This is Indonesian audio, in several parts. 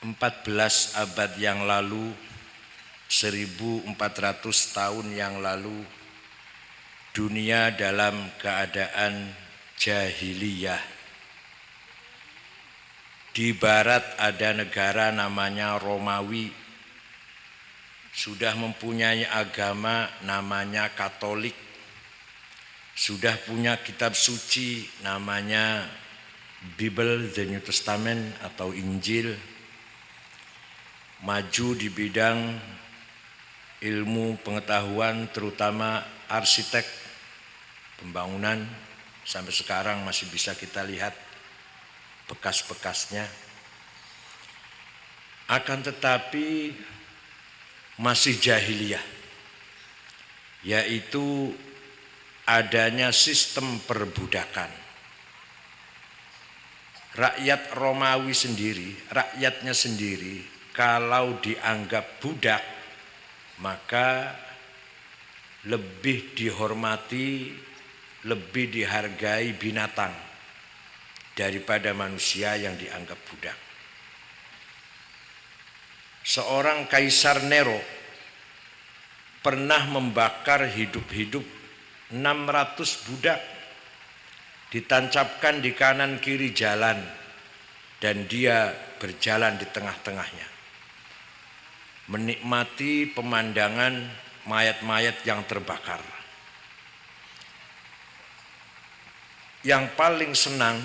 14 abad yang lalu, 1400 tahun yang lalu, dunia dalam keadaan jahiliyah. Di barat ada negara namanya Romawi, sudah mempunyai agama namanya Katolik, sudah punya kitab suci namanya Bible, the New Testament atau Injil, maju di bidang ilmu pengetahuan terutama arsitek, pembangunan, sampai sekarang masih bisa kita lihat bekas-bekasnya. Akan tetapi masih jahiliyah, yaitu adanya sistem perbudakan. Rakyat Romawi sendiri, rakyatnya sendiri, kalau dianggap budak, maka lebih dihormati, lebih dihargai binatang daripada manusia yang dianggap budak. Seorang Kaisar Nero pernah membakar hidup-hidup 600 budak, ditancapkan di kanan kiri jalan, dan dia berjalan di tengah-tengahnya, menikmati pemandangan mayat-mayat yang terbakar. Yang paling senang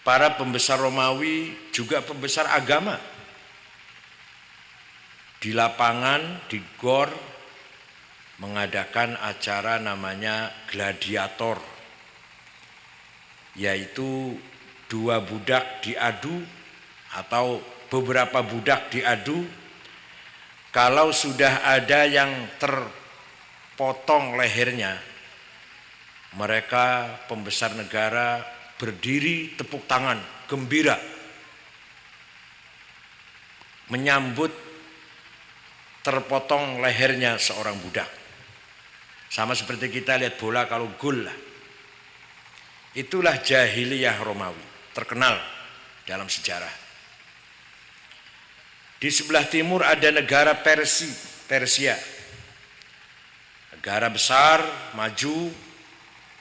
para pembesar Romawi, juga pembesar agama, di lapangan, di gor, mengadakan acara namanya gladiator, yaitu dua budak diadu atau beberapa budak diadu. Kalau sudah ada yang terpotong lehernya, mereka pembesar negara berdiri tepuk tangan gembira menyambut terpotong lehernya seorang budak. Sama seperti kita lihat bola kalau gol lah. Itulah jahiliyah Romawi, terkenal dalam sejarah. Di sebelah timur ada negara Persia. Negara besar, maju,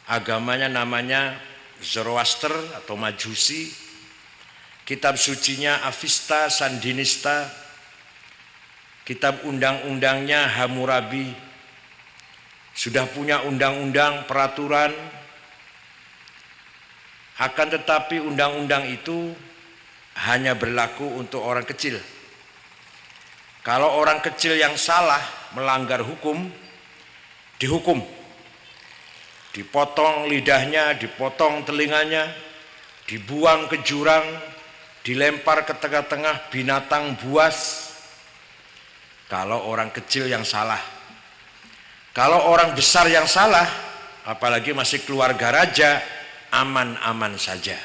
agamanya namanya Zoroaster atau Majusi. Kitab sucinya Avesta, Sandinista. Kitab undang-undangnya Hammurabi. Sudah punya undang-undang, peraturan. Akan tetapi undang-undang itu hanya berlaku untuk orang kecil. Kalau orang kecil yang salah melanggar hukum, dihukum. Dipotong lidahnya, dipotong telinganya, dibuang ke jurang, dilempar ke tengah-tengah binatang buas. Kalau orang kecil yang salah. Kalau orang besar yang salah, apalagi masih keluarga raja, aman-aman saja.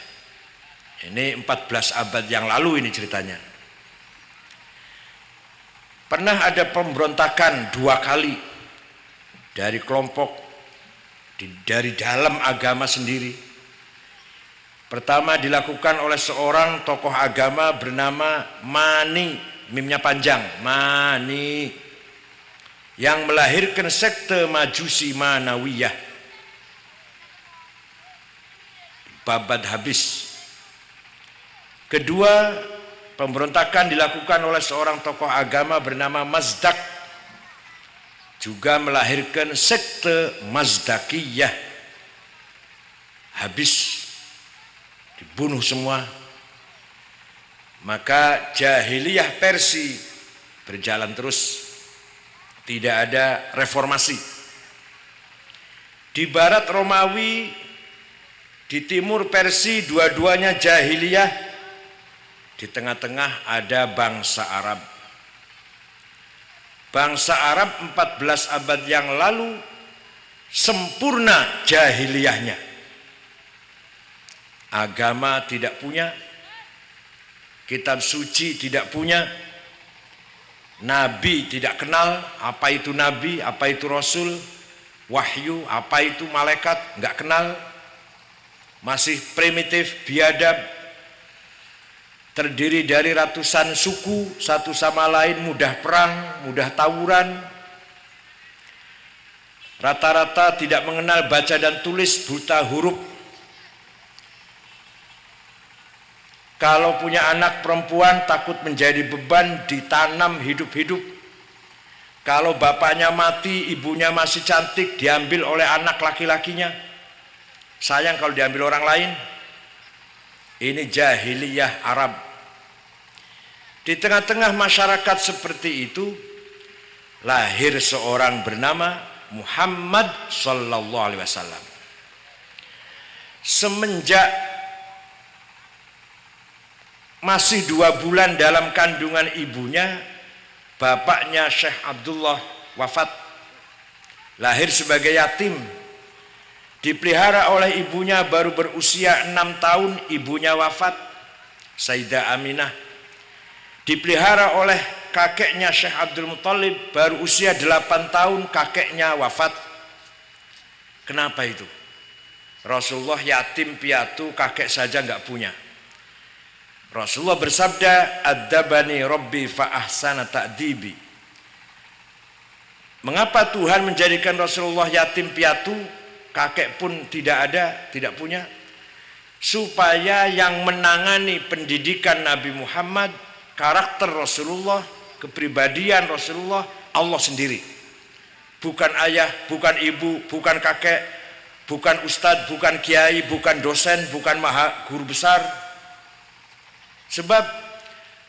Ini 14 abad yang lalu ini ceritanya. Pernah ada pemberontakan 2 kali dari kelompok dari dalam agama sendiri. Pertama dilakukan oleh seorang tokoh agama bernama Mani, mimnya panjang, Mani, yang melahirkan sekte Majusi Manawiyah. Babat habis. Kedua, pemberontakan dilakukan oleh seorang tokoh agama bernama Mazdak, juga melahirkan sekte Mazdakiyah. Habis, dibunuh semua. Maka jahiliyah Persia berjalan terus, tidak ada reformasi. Di barat Romawi, di timur Persia, dua-duanya jahiliyah. Di tengah-tengah ada bangsa Arab. Bangsa Arab 14 abad yang lalu sempurna jahiliyahnya. Agama tidak punya, kitab suci tidak punya, nabi tidak kenal apa itu nabi, apa itu rasul, wahyu, apa itu malaikat, enggak kenal. Masih primitif, biadab. terdiri dari ratusan suku, satu sama lain mudah perang, mudah tawuran. Rata-rata tidak mengenal baca dan tulis, buta huruf. Kalau punya anak perempuan takut menjadi beban, ditanam hidup-hidup. Kalau bapaknya mati, ibunya masih cantik, diambil oleh anak laki-lakinya. Sayang kalau diambil orang lain. Ini jahiliyah Arab. Di tengah-tengah masyarakat seperti itu, lahir seorang bernama Muhammad sallallahu alaihi wasallam. Semenjak masih 2 bulan dalam kandungan ibunya, bapaknya Syekh Abdullah wafat, lahir sebagai yatim. Dipelihara oleh ibunya, baru berusia 6 tahun ibunya wafat, Sayyidah Aminah. Dipelihara oleh kakeknya Syekh Abdul Muttalib, baru usia 8 tahun kakeknya wafat. Kenapa itu? Rasulullah yatim piatu, kakek saja nggak punya. Rasulullah bersabda, "Adzabani Rabbi fa ahsana ta'dibi." Mengapa Tuhan menjadikan Rasulullah yatim piatu, kakek pun tidak ada, tidak punya? Supaya yang menangani pendidikan Nabi Muhammad, karakter Rasulullah, kepribadian Rasulullah, Allah sendiri. Bukan ayah, bukan ibu, bukan kakek, bukan ustadz, bukan kiai, bukan dosen, bukan guru besar. Sebab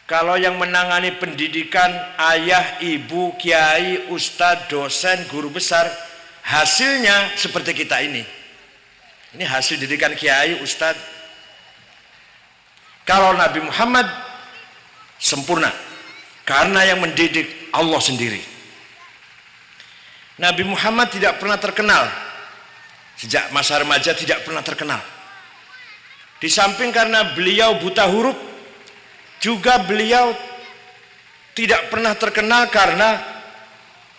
kalau yang menangani pendidikan ayah, ibu, kiai, ustadz, dosen, guru besar, hasilnya seperti kita ini. Ini hasil didikan kiai, ustadz. Kalau Nabi Muhammad sempurna, karena yang mendidik Allah sendiri. Nabi Muhammad tidak pernah terkenal, sejak masa remaja tidak pernah terkenal. Di samping karena beliau buta huruf, juga beliau tidak pernah terkenal karena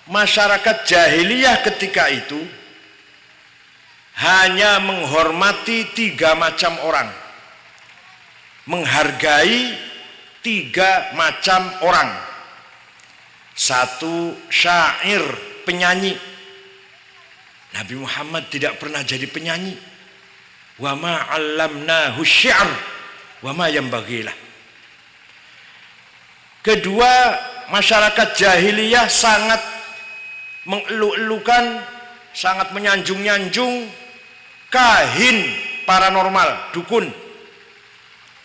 masyarakat jahiliyah ketika itu hanya menghormati 3 macam orang, menghargai 3 macam orang. 1, syair, penyanyi. Nabi Muhammad tidak pernah jadi penyanyi. Wa ma 'allamnahu syi'r wa ma yanbaghilah. Kedua, masyarakat jahiliyah sangat mengeluh-elukan, sangat menyanjung-nyanjung kahin paranormal, dukun.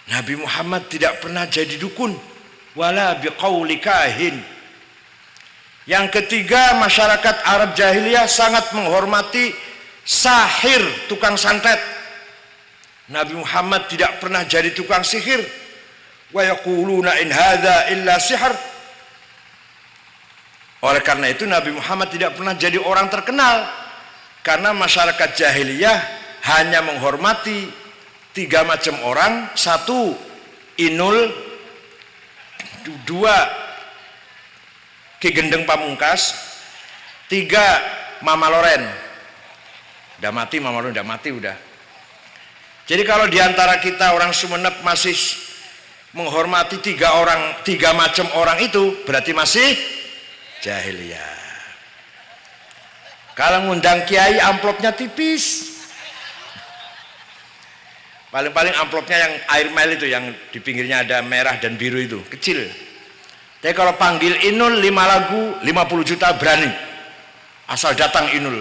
Nabi Muhammad tidak pernah jadi dukun, wala biqauli kahin. Yang ketiga, masyarakat Arab jahiliyah sangat menghormati sahir, tukang santet. Nabi Muhammad tidak pernah jadi tukang sihir. Wa yaquluna in hadza illa sihr. Oleh karena itu Nabi Muhammad tidak pernah jadi orang terkenal, karena masyarakat jahiliyah hanya menghormati 3 macam orang. 1, Inul. 2, Ki Gendeng Pamungkas. 3, Mama Loren. Udah mati Mama Loren, udah mati udah. Jadi kalau diantara kita orang Sumeneb masih menghormati 3 macam orang itu, berarti masih jahiliyah. Kalau ngundang kiai amplopnya tipis, paling-paling amplopnya yang air mil itu, yang di pinggirnya ada merah dan biru itu, kecil. Tapi kalau panggil Inul 5 lagu 50 juta berani, asal datang Inul,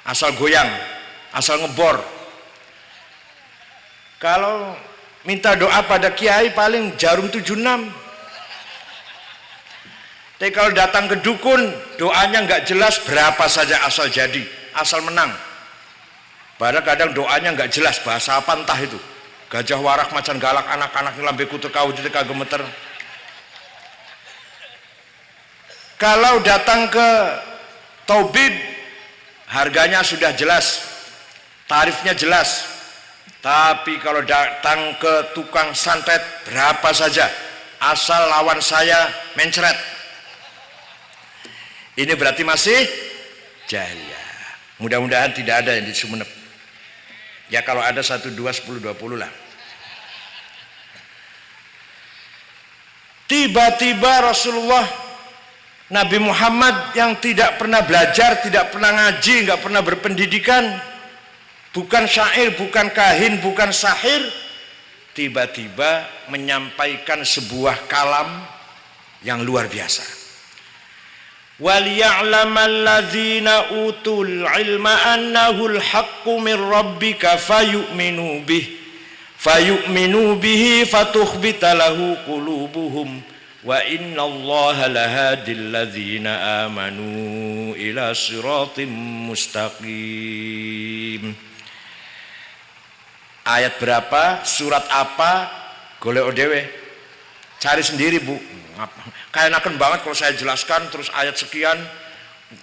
asal goyang, asal ngebor. Kalau minta doa pada kiai paling jarum 76. Tapi kalau datang ke dukun, doanya nggak jelas, berapa saja asal jadi, asal menang. Padahal kadang doanya nggak jelas, bahasa apa entah itu. Gajah warak macan galak anak-anak lambe kutu kau jadi gemeter. Kalau datang ke taubib, harganya sudah jelas, tarifnya jelas. Tapi kalau datang ke tukang santet, berapa saja, asal lawan saya mencret. Ini berarti masih jahiliyah. Mudah-mudahan tidak ada yang di Sumeneb. Ya kalau ada 1, 2, 10, 20 lah. Tiba-tiba Rasulullah Nabi Muhammad yang tidak pernah belajar, tidak pernah ngaji, nggak pernah berpendidikan, bukan syair, bukan kahin, bukan sahir, tiba-tiba menyampaikan sebuah kalam yang luar biasa. وَلِيَعْلَمَ الَّذِينَ أُوتُوا الْعِلْمَ أَنَّهُ الْحَقُّ مِنْ رَبِّكَ فَيُؤْمِنُوا بِهِ فَتُخْبِتَ لَهُ قُلُوبُهُمْ وَإِنَّ اللَّهَ لَهَادِ الَّذِينَ آمَنُوا إِلَى صِرَاطٍ مُسْتَقِيمٍ. Ayat berapa, surat apa, golek odewe, cari sendiri Bu. Kayak enakan banget kalau saya jelaskan terus ayat sekian,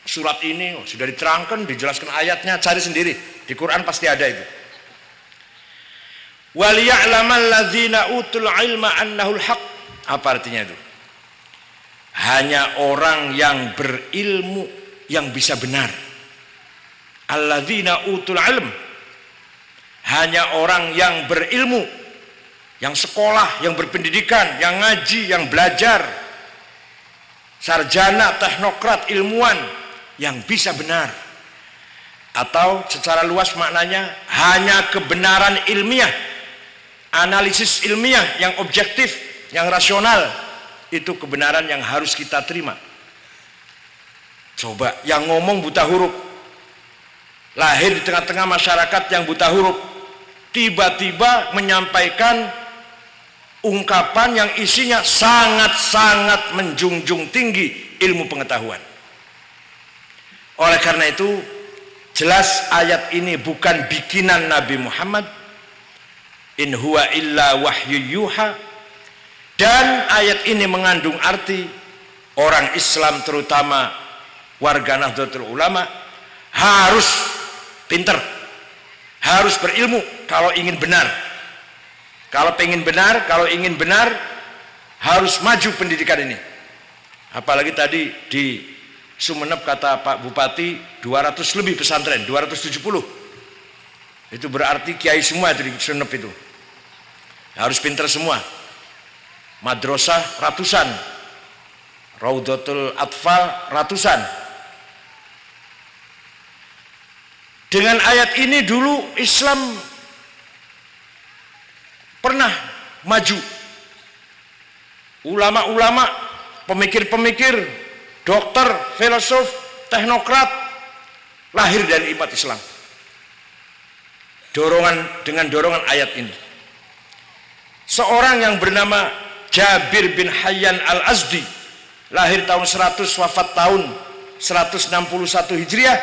surat ini sudah diterangkan, dijelaskan ayatnya, cari sendiri. Di Quran pasti ada itu. وَلِيَعْلَمَ الَّذِينَ أُوتُوا الْعِلْمَ أَنَّهُ الْحَقُّ. Apa artinya itu? Hanya orang yang berilmu yang bisa benar. Alladzina utul ilm, hanya orang yang berilmu, yang sekolah, yang berpendidikan, yang ngaji, yang belajar, sarjana, teknokrat, ilmuwan yang bisa benar. Atau secara luas maknanya hanya kebenaran ilmiah, analisis ilmiah yang objektif, yang rasional, itu kebenaran yang harus kita terima. Coba yang ngomong buta huruf, lahir di tengah-tengah masyarakat yang buta huruf, tiba-tiba menyampaikan ungkapan yang isinya sangat-sangat menjunjung tinggi ilmu pengetahuan. Oleh karena itu, jelas ayat ini bukan bikinan Nabi Muhammad, in huwa illa wahyu yuha, dan ayat ini mengandung arti orang Islam terutama warga Nahdlatul Ulama harus pinter, harus berilmu kalau ingin benar. Kalau ingin benar harus maju pendidikan ini. Apalagi tadi di Sumeneb kata Pak Bupati 200 lebih pesantren, 270. Itu berarti kiai semua di Sumeneb itu. Harus pinter semua. Madrasah ratusan, Raudhatul Atfal ratusan. Dengan ayat ini dulu Islam pernah maju. Ulama-ulama, pemikir-pemikir, dokter, filosof, teknokrat lahir dari umat Islam. Dengan dorongan ayat ini. Seorang yang bernama Jabir bin Hayyan al-Azdi, lahir tahun 100, wafat tahun 161 Hijriah.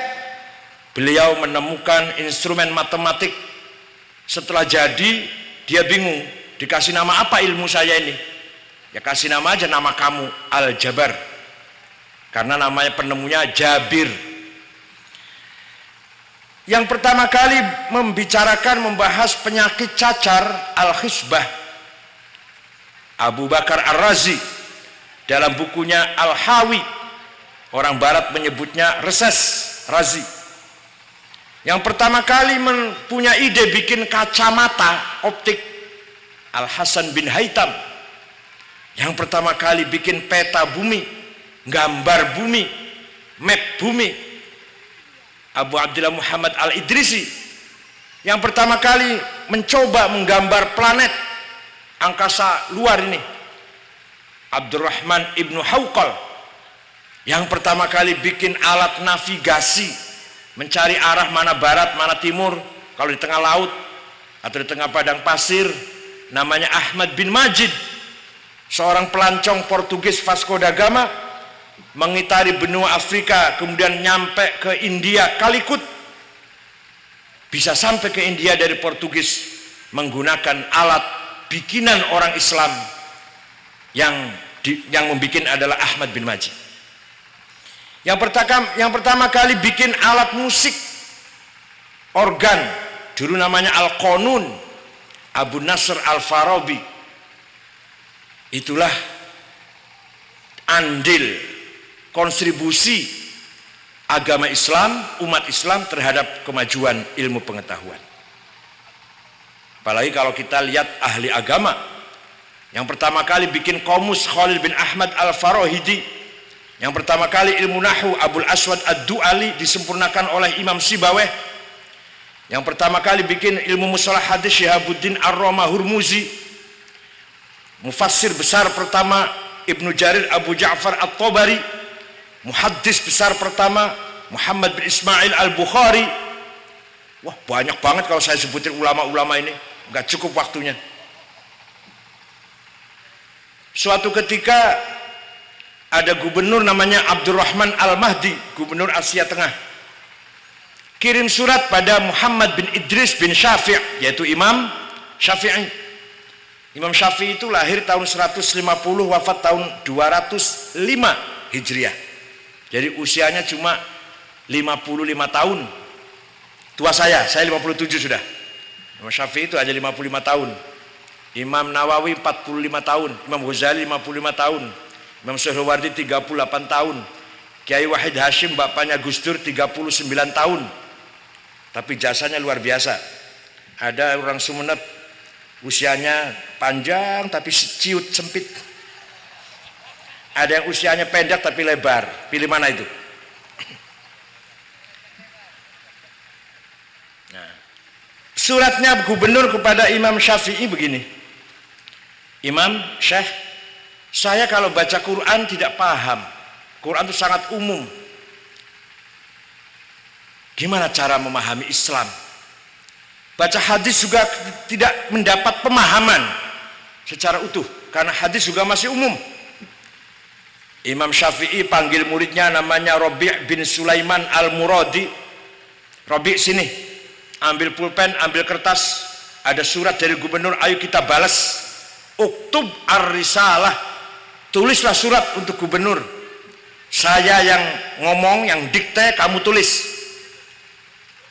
Beliau menemukan instrumen matematik. Setelah jadi, dia bingung, dikasih nama apa ilmu saya ini? Ya kasih nama aja nama kamu, Al-Jabar, karena namanya penemunya Jabir. Yang pertama kali membahas penyakit cacar, Al-Khisbah, Abu Bakar Ar-Razi dalam bukunya Al-Hawi. Orang barat menyebutnya reses Razi. Yang pertama kali punya ide bikin kacamata optik, Al-Hasan bin Haytham. Yang pertama kali bikin peta bumi, gambar bumi, map bumi, Abu Abdillah Muhammad Al-Idrisi. Yang pertama kali mencoba menggambar planet angkasa luar ini, Abdurrahman ibnu Hawqal. Yang pertama kali bikin alat navigasi, mencari arah mana barat, mana timur, kalau di tengah laut atau di tengah padang pasir, namanya Ahmad bin Majid, seorang pelancong Portugis Vasco da Gama, mengitari benua Afrika, kemudian nyampe ke India, Kalikut. Bisa sampai ke India dari Portugis menggunakan alat bikinan orang Islam yang membikin adalah Ahmad bin Majid. Yang pertama kali bikin alat musik organ, dulu namanya Al-Qanun, Abu Nasr Al-Farabi. Itulah andil kontribusi agama Islam, umat Islam terhadap kemajuan ilmu pengetahuan. Apalagi kalau kita lihat ahli agama, Yang pertama kali bikin komus Khalil bin Ahmad Al-Farahidi. Yang pertama kali ilmu Nahwu Abul Aswad Ad-Du'ali disempurnakan oleh Imam Sibaweh. Yang pertama kali bikin ilmu mustalah hadis Syihabuddin Ar-Roma Hurmuzi. Mufassir besar pertama Ibnu Jarir Abu Ja'far At-Tabari. Muhaddis besar pertama Muhammad bin Ismail Al-Bukhari. Wah, banyak banget kalau saya sebutin ulama-ulama ini, nggak cukup waktunya. Suatu ketika ada gubernur namanya Abdurrahman Al-Mahdi, gubernur Asia Tengah, kirim surat pada Muhammad bin Idris bin Syafi', yaitu Imam Syafi'i. Imam Syafi'i itu lahir tahun 150, wafat tahun 205 Hijriah. Jadi usianya cuma 55 tahun. Tua saya 57 sudah. Imam Syafi'i itu aja 55 tahun. Imam Nawawi 45 tahun, Imam Ghazali 55 tahun, Imam Suhrawardi 38 tahun, Kiai Wahid Hashim bapaknya Gus Dur 39 tahun. Tapi jasanya luar biasa. Ada orang Sumeneb usianya panjang tapi ciut sempit. Ada yang usianya pendek tapi lebar. Pilih mana itu? Nah, suratnya gubernur kepada Imam Syafi'i begini. Imam Syekh, saya kalau baca Quran tidak paham. Quran itu sangat umum. Gimana cara memahami Islam? Baca hadis juga tidak mendapat pemahaman secara utuh, karena hadis juga masih umum. Imam Syafi'i panggil muridnya namanya Rabi' bin Sulaiman Al-Muradi. Rabi' sini, ambil pulpen, ambil kertas, ada surat dari gubernur, ayo kita balas. Uktub ar-risalah, tulislah surat untuk gubernur. Saya yang ngomong, yang dikte, kamu tulis.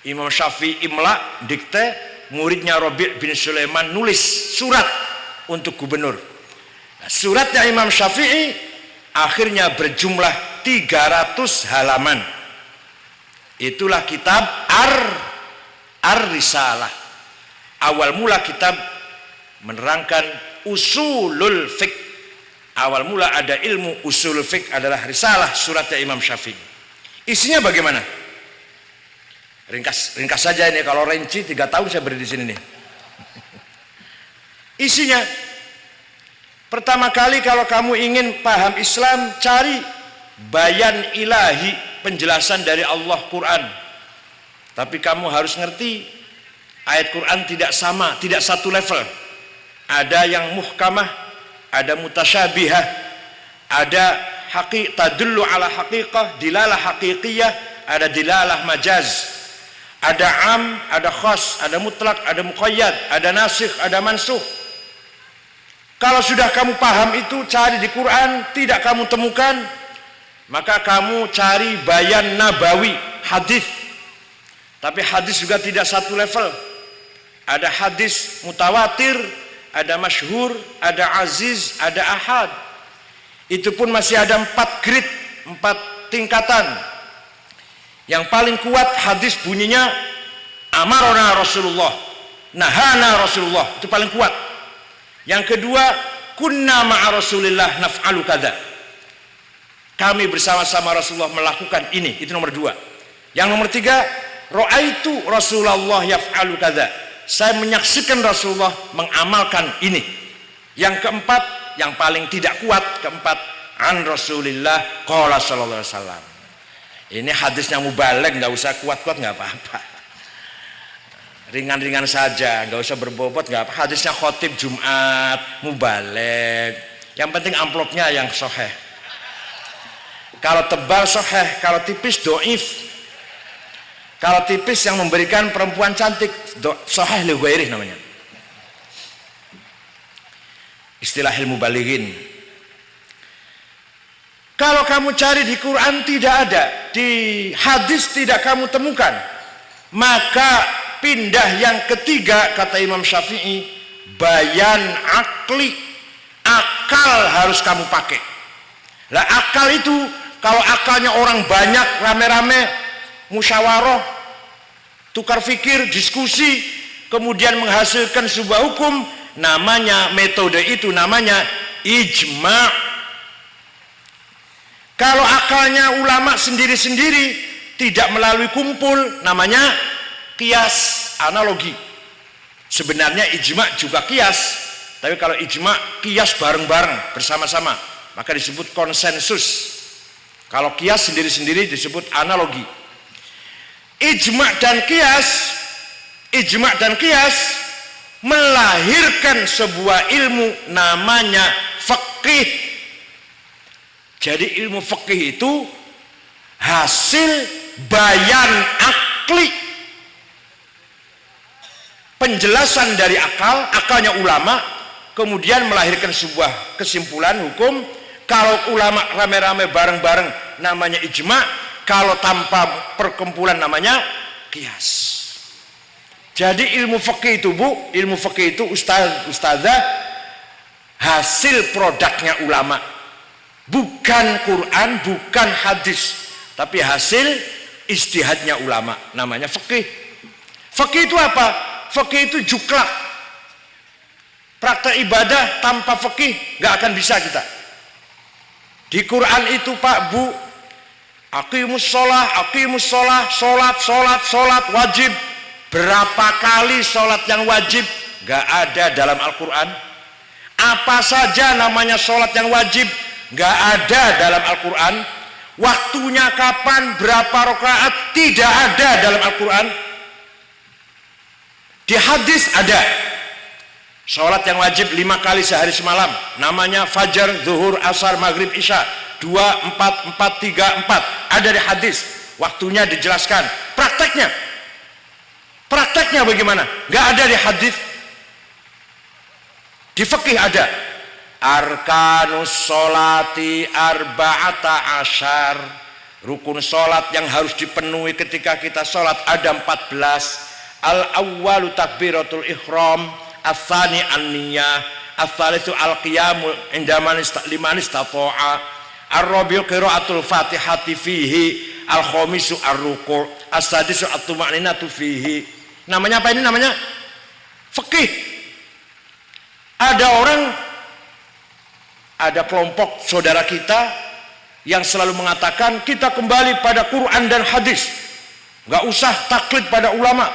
Imam Syafi'i imla, dikte, muridnya Rabi' bin Sulaiman nulis surat untuk gubernur. Nah, suratnya Imam Syafi'i akhirnya berjumlah 300 halaman. Itulah kitab Ar-Risalah. Awal mula kitab menerangkan usulul fiqh. Awal mula ada ilmu usulul fiqh adalah risalah suratnya Imam Syafi'i. Isinya bagaimana? Ringkas saja ini, kalau rinci 3 tahun saya berdiri di sini nih. Isinya, pertama kali kalau kamu ingin paham Islam, cari bayan ilahi, penjelasan dari Allah Quran. Tapi kamu harus ngerti ayat Quran tidak sama, tidak satu level. Ada yang muhkamah, ada mutasyabihah, ada tadullu ala haqiqah, dilalah haqiqiyah, ada dilalah majaz, ada am, ada khas, ada mutlak, ada muqayyad, ada nasikh, ada mansukh. Kalau sudah kamu paham itu, cari di Quran, tidak kamu temukan, maka kamu cari bayan nabawi, hadis. Tapi hadis juga tidak satu level. Ada hadis mutawatir, ada masyhur, ada aziz, ada ahad. Itu pun masih ada 4 grade, 4 tingkatan. Yang paling kuat hadis bunyinya amarona Rasulullah, nahana Rasulullah, itu paling kuat. Yang kedua, kunna ma'a Rasulillah naf'alu kadza, kami bersama-sama Rasulullah melakukan ini, itu nomor 2. Yang nomor 3, ra'aitu Rasulullah yaf'alu kadza, saya menyaksikan Rasulullah mengamalkan ini. Yang keempat, yang paling tidak kuat, keempat, an Rasulillah qala sallallahu alaihi wasallam. Ini hadisnya mubaligh, nggak usah kuat-kuat, nggak apa-apa, ringan-ringan saja, nggak usah berbobot, nggak apa. Hadisnya khotib Jumat, mubaligh, yang penting amplopnya yang sahih. Kalau tebal sahih, kalau tipis doif. Kalau tipis yang memberikan perempuan cantik, sahih li ghairih namanya. Istilah ilmu balighin. Kalau kamu cari di Quran tidak ada, di hadis tidak kamu temukan, maka pindah yang ketiga, kata Imam Syafi'i, bayan akli. Akal harus kamu pakai. Lah akal itu, kalau akalnya orang banyak, rame-rame, musyawarah, tukar fikir, diskusi, kemudian menghasilkan sebuah hukum, namanya metode itu namanya ijma'. Kalau akalnya ulama sendiri-sendiri tidak melalui kumpul, namanya qiyas, analogi. Sebenarnya ijma' juga qiyas, tapi kalau ijma' qiyas bareng-bareng bersama-sama, maka disebut konsensus. Kalau qiyas sendiri-sendiri disebut analogi. Ijma' dan qiyas melahirkan sebuah ilmu namanya fiqih. Jadi ilmu fiqih itu hasil bayan akli, penjelasan dari akalnya ulama, kemudian melahirkan sebuah kesimpulan hukum. Kalau ulama rame-rame bareng-bareng namanya ijma', kalau tanpa perkumpulan namanya qiyas. Jadi ilmu fikih itu ilmu fikih itu ustazah hasil produknya ulama, bukan Quran, bukan hadis, tapi hasil ijtihadnya ulama, namanya fikih. Fikih itu apa? Fikih itu juklak. Praktek ibadah tanpa fikih nggak akan bisa kita. Di Quran itu Pak Bu, aqimus sholah, sholat wajib. Berapa kali sholat yang wajib? Nggak ada dalam Al-Quran. Apa saja namanya sholat yang wajib? Nggak ada dalam Al-Quran. Waktunya kapan, berapa rakaat? Tidak ada dalam Al-Quran. Di hadis ada sholat yang wajib 5 kali sehari semalam, namanya fajar, zuhur, asar, maghrib, isya, 2, 4, 4, 3, 4. Ada di hadis, waktunya dijelaskan. Prakteknya bagaimana? Nggak ada di hadis. Di fikih ada arkanus sholati arba'ata asyar, rukun sholat yang harus dipenuhi ketika kita sholat ada 14. Al-awwalu takbiratul ihram, al-thani an-niyah, al-thalithu al-qiyamu indaman liman istata'a, ar-rabi'u qiraatul fatihati fihi, al-khamisu ar-ruku', as-sadisu at-tuma'ninatu fihi. Namanya apa ini? Namanya fikih. Ada kelompok saudara kita yang selalu mengatakan kita kembali pada Quran dan hadis, nggak usah taklid pada ulama,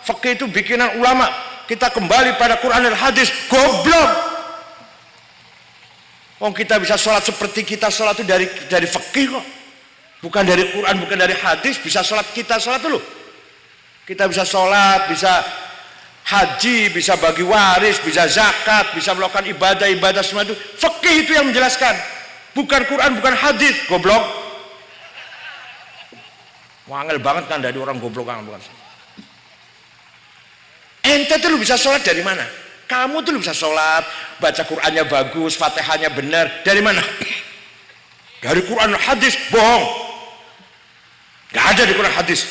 fikih itu bikinan ulama, kita kembali pada Quran dan hadis. Goblok. Kita bisa sholat seperti kita sholat itu dari fikih kok, bukan dari Quran, bukan dari hadis. Bisa sholat, kita sholat dulu, kita bisa sholat, bisa haji, bisa bagi waris, bisa zakat, bisa melakukan ibadah semua itu fikih itu yang menjelaskan, bukan Quran, bukan hadis. Goblok. Wangel banget kan dari orang goblok kan, bukan. Ente tuh lu bisa sholat dari mana? Kamu tuh lu bisa sholat, baca Qurannya bagus, Fatihahnya benar, dari mana? Dari Quran hadis. Bohong. Gak ada di Quran hadis.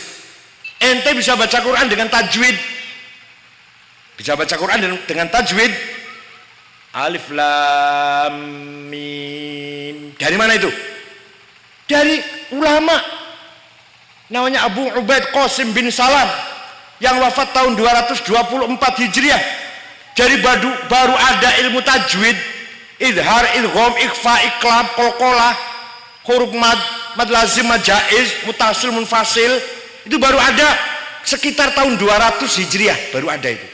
Ente bisa baca Quran dengan tajwid, bisa baca Quran dengan tajwid, alif lam mim. Dari mana itu? Dari ulama, namanya Abu Ubaid Qasim bin Salam, yang wafat tahun 224 Hijriah. Jadi baru ada ilmu tajwid, idhar, idgham, ikhfa, iqlab, qalqalah, huruf mad lazim, mad jaiz, mutasil, munfasil. Itu baru ada sekitar tahun 200 Hijriah, baru ada itu.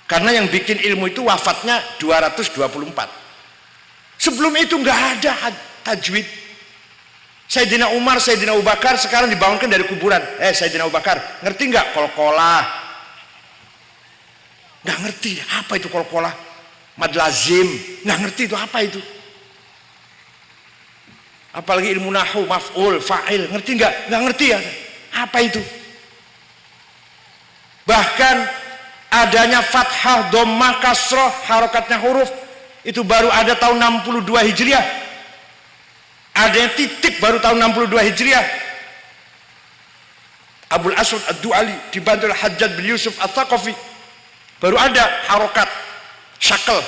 Karena yang bikin ilmu itu wafatnya 224. Sebelum itu nggak ada tajwid. Sayyidina Umar, Sayyidina Abu Bakar sekarang dibangunkan dari kuburan. Sayyidina Abu Bakar, ngerti nggak qalqalah? Nggak ngerti apa itu qalqalah. Mad lazim, nggak ngerti itu apa itu. Apalagi ilmu nahwu, maf'ul, fa'il, ngerti nggak? Nggak ngerti ya. Apa itu? Bahkan adanya fathah, dhammah, kasroh, harokatnya huruf itu baru ada tahun 62 Hijriah. Adanya titik baru tahun 62 Hijriah. Abul Aswad Ad-Du'ali dibantu oleh Hajjaj bin Yusuf Al-Thaqafi, baru ada harokat, syakl.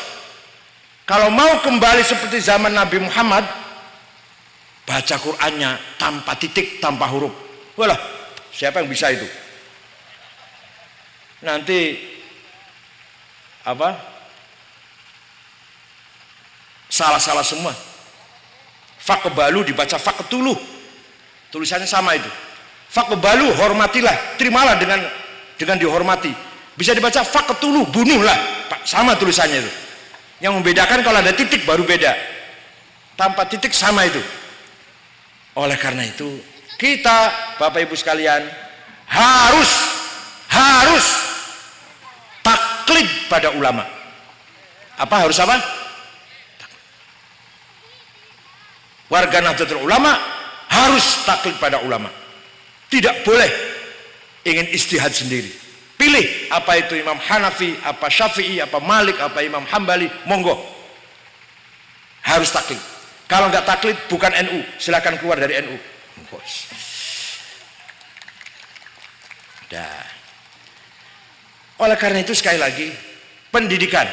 Kalau mau kembali seperti zaman Nabi Muhammad, baca Qur'annya tanpa titik, tanpa huruf. Walah, siapa yang bisa itu? Nanti Salah-salah semua. Faqbalu dibaca faqtuluh. Tulisannya sama itu. Faqbalu, hormatilah, terimalah dengan dihormati. Bisa dibaca faqtuluh, bunuhlah. Sama tulisannya itu. Yang membedakan kalau ada titik baru beda. Tanpa titik sama itu. Oleh karena itu, kita Bapak Ibu sekalian harus taklid pada ulama. Apa harus apa? Warga Nahdlatul Ulama harus taklid pada ulama. Tidak boleh ingin ijtihad sendiri. Pilih apa itu Imam Hanafi, apa Syafi'i, apa Malik, apa Imam Hambali, monggo. Harus taklid. Kalau nggak taklid bukan NU, silakan keluar dari NU. Dah. Oleh karena itu sekali lagi pendidikan.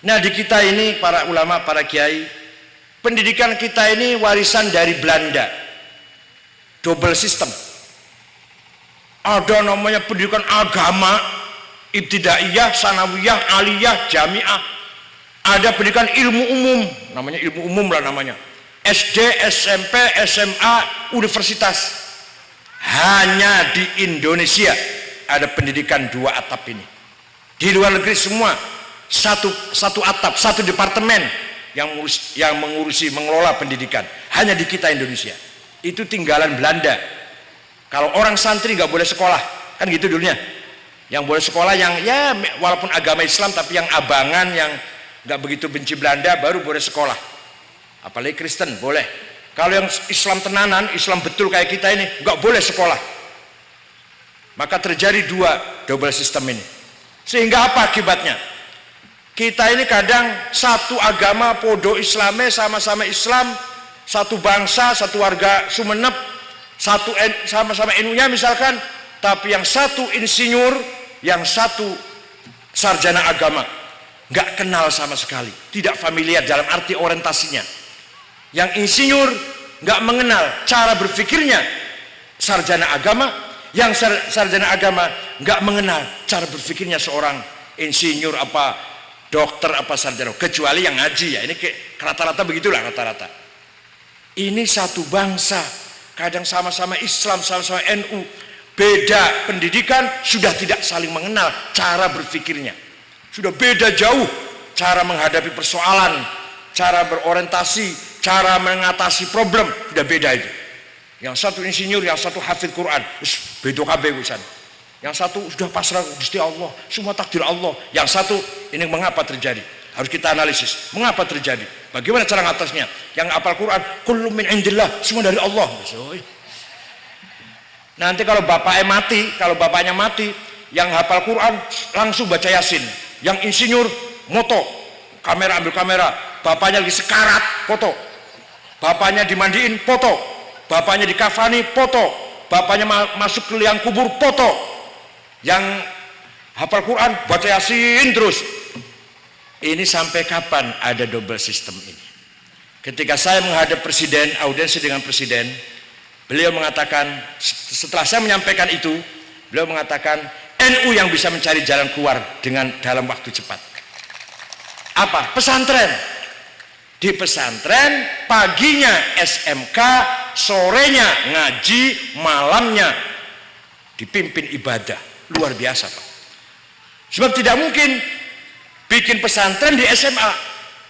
Nah di kita ini para ulama, para kiai, pendidikan kita ini warisan dari Belanda. Double system. Ada namanya pendidikan agama, ibtidaiyah, sanawiyah, aliyah, jamiah. Ada pendidikan ilmu umum, namanya ilmu umum lah namanya. SD, SMP, SMA, universitas. Hanya di Indonesia ada pendidikan dua atap ini. Di luar negeri semua satu atap, satu departemen yang mengelola pendidikan. Hanya di kita Indonesia. Itu tinggalan Belanda. Kalau orang santri nggak boleh sekolah, kan gitu dulunya. Yang boleh sekolah yang ya walaupun agama Islam tapi yang abangan, yang nggak begitu benci Belanda baru boleh sekolah. Apalagi Kristen boleh. Kalau yang Islam tenanan, Islam betul kayak kita ini nggak boleh sekolah. Maka terjadi double system ini. Sehingga apa akibatnya? Kita ini kadang satu agama podo Islame, sama-sama Islam, satu bangsa, satu warga Sumeneb, sama-sama NU-nya misalkan, tapi yang satu insinyur, yang satu sarjana agama, nggak kenal sama sekali, tidak familiar dalam arti orientasinya. Yang insinyur nggak mengenal cara berpikirnya sarjana agama, yang sarjana agama nggak mengenal cara berpikirnya seorang insinyur apa dokter apa sarjana, kecuali yang ngaji ya. Ini rata-rata begitulah rata-rata. Ini satu bangsa, kadang sama-sama Islam, sama-sama NU, beda pendidikan, sudah tidak saling mengenal cara berpikirnya, sudah beda jauh cara menghadapi persoalan, cara berorientasi, cara mengatasi problem, sudah beda itu. Yang satu insinyur, yang satu hafidz Quran, beda kabeh urusan. Yang satu sudah pasrah Gusti Allah, semua takdir Allah. Yang satu ini mengapa terjadi? Harus kita analisis. Mengapa terjadi? Bagaimana cara ngatasnya? Yang hafal Quran, kullu min indillah, semua dari Allah. Nanti kalau bapaknya mati, yang hafal Quran langsung baca Yasin. Yang insinyur moto, ambil kamera. Bapaknya lagi sekarat, foto. Bapaknya dimandiin, foto. Bapaknya dikafani, foto. Bapaknya masuk ke liang kubur, foto. Yang hafal Quran baca Yasin terus. Ini sampai kapan ada double system ini? Ketika saya menghadap presiden, audiensi dengan presiden, beliau mengatakan, setelah saya menyampaikan itu, beliau mengatakan NU yang bisa mencari jalan keluar dalam waktu cepat. Apa? Pesantren. Di pesantren paginya SMK, sorenya ngaji, malamnya dipimpin ibadah. Luar biasa Pak. Sebab tidak mungkin bikin pesantren di SMA.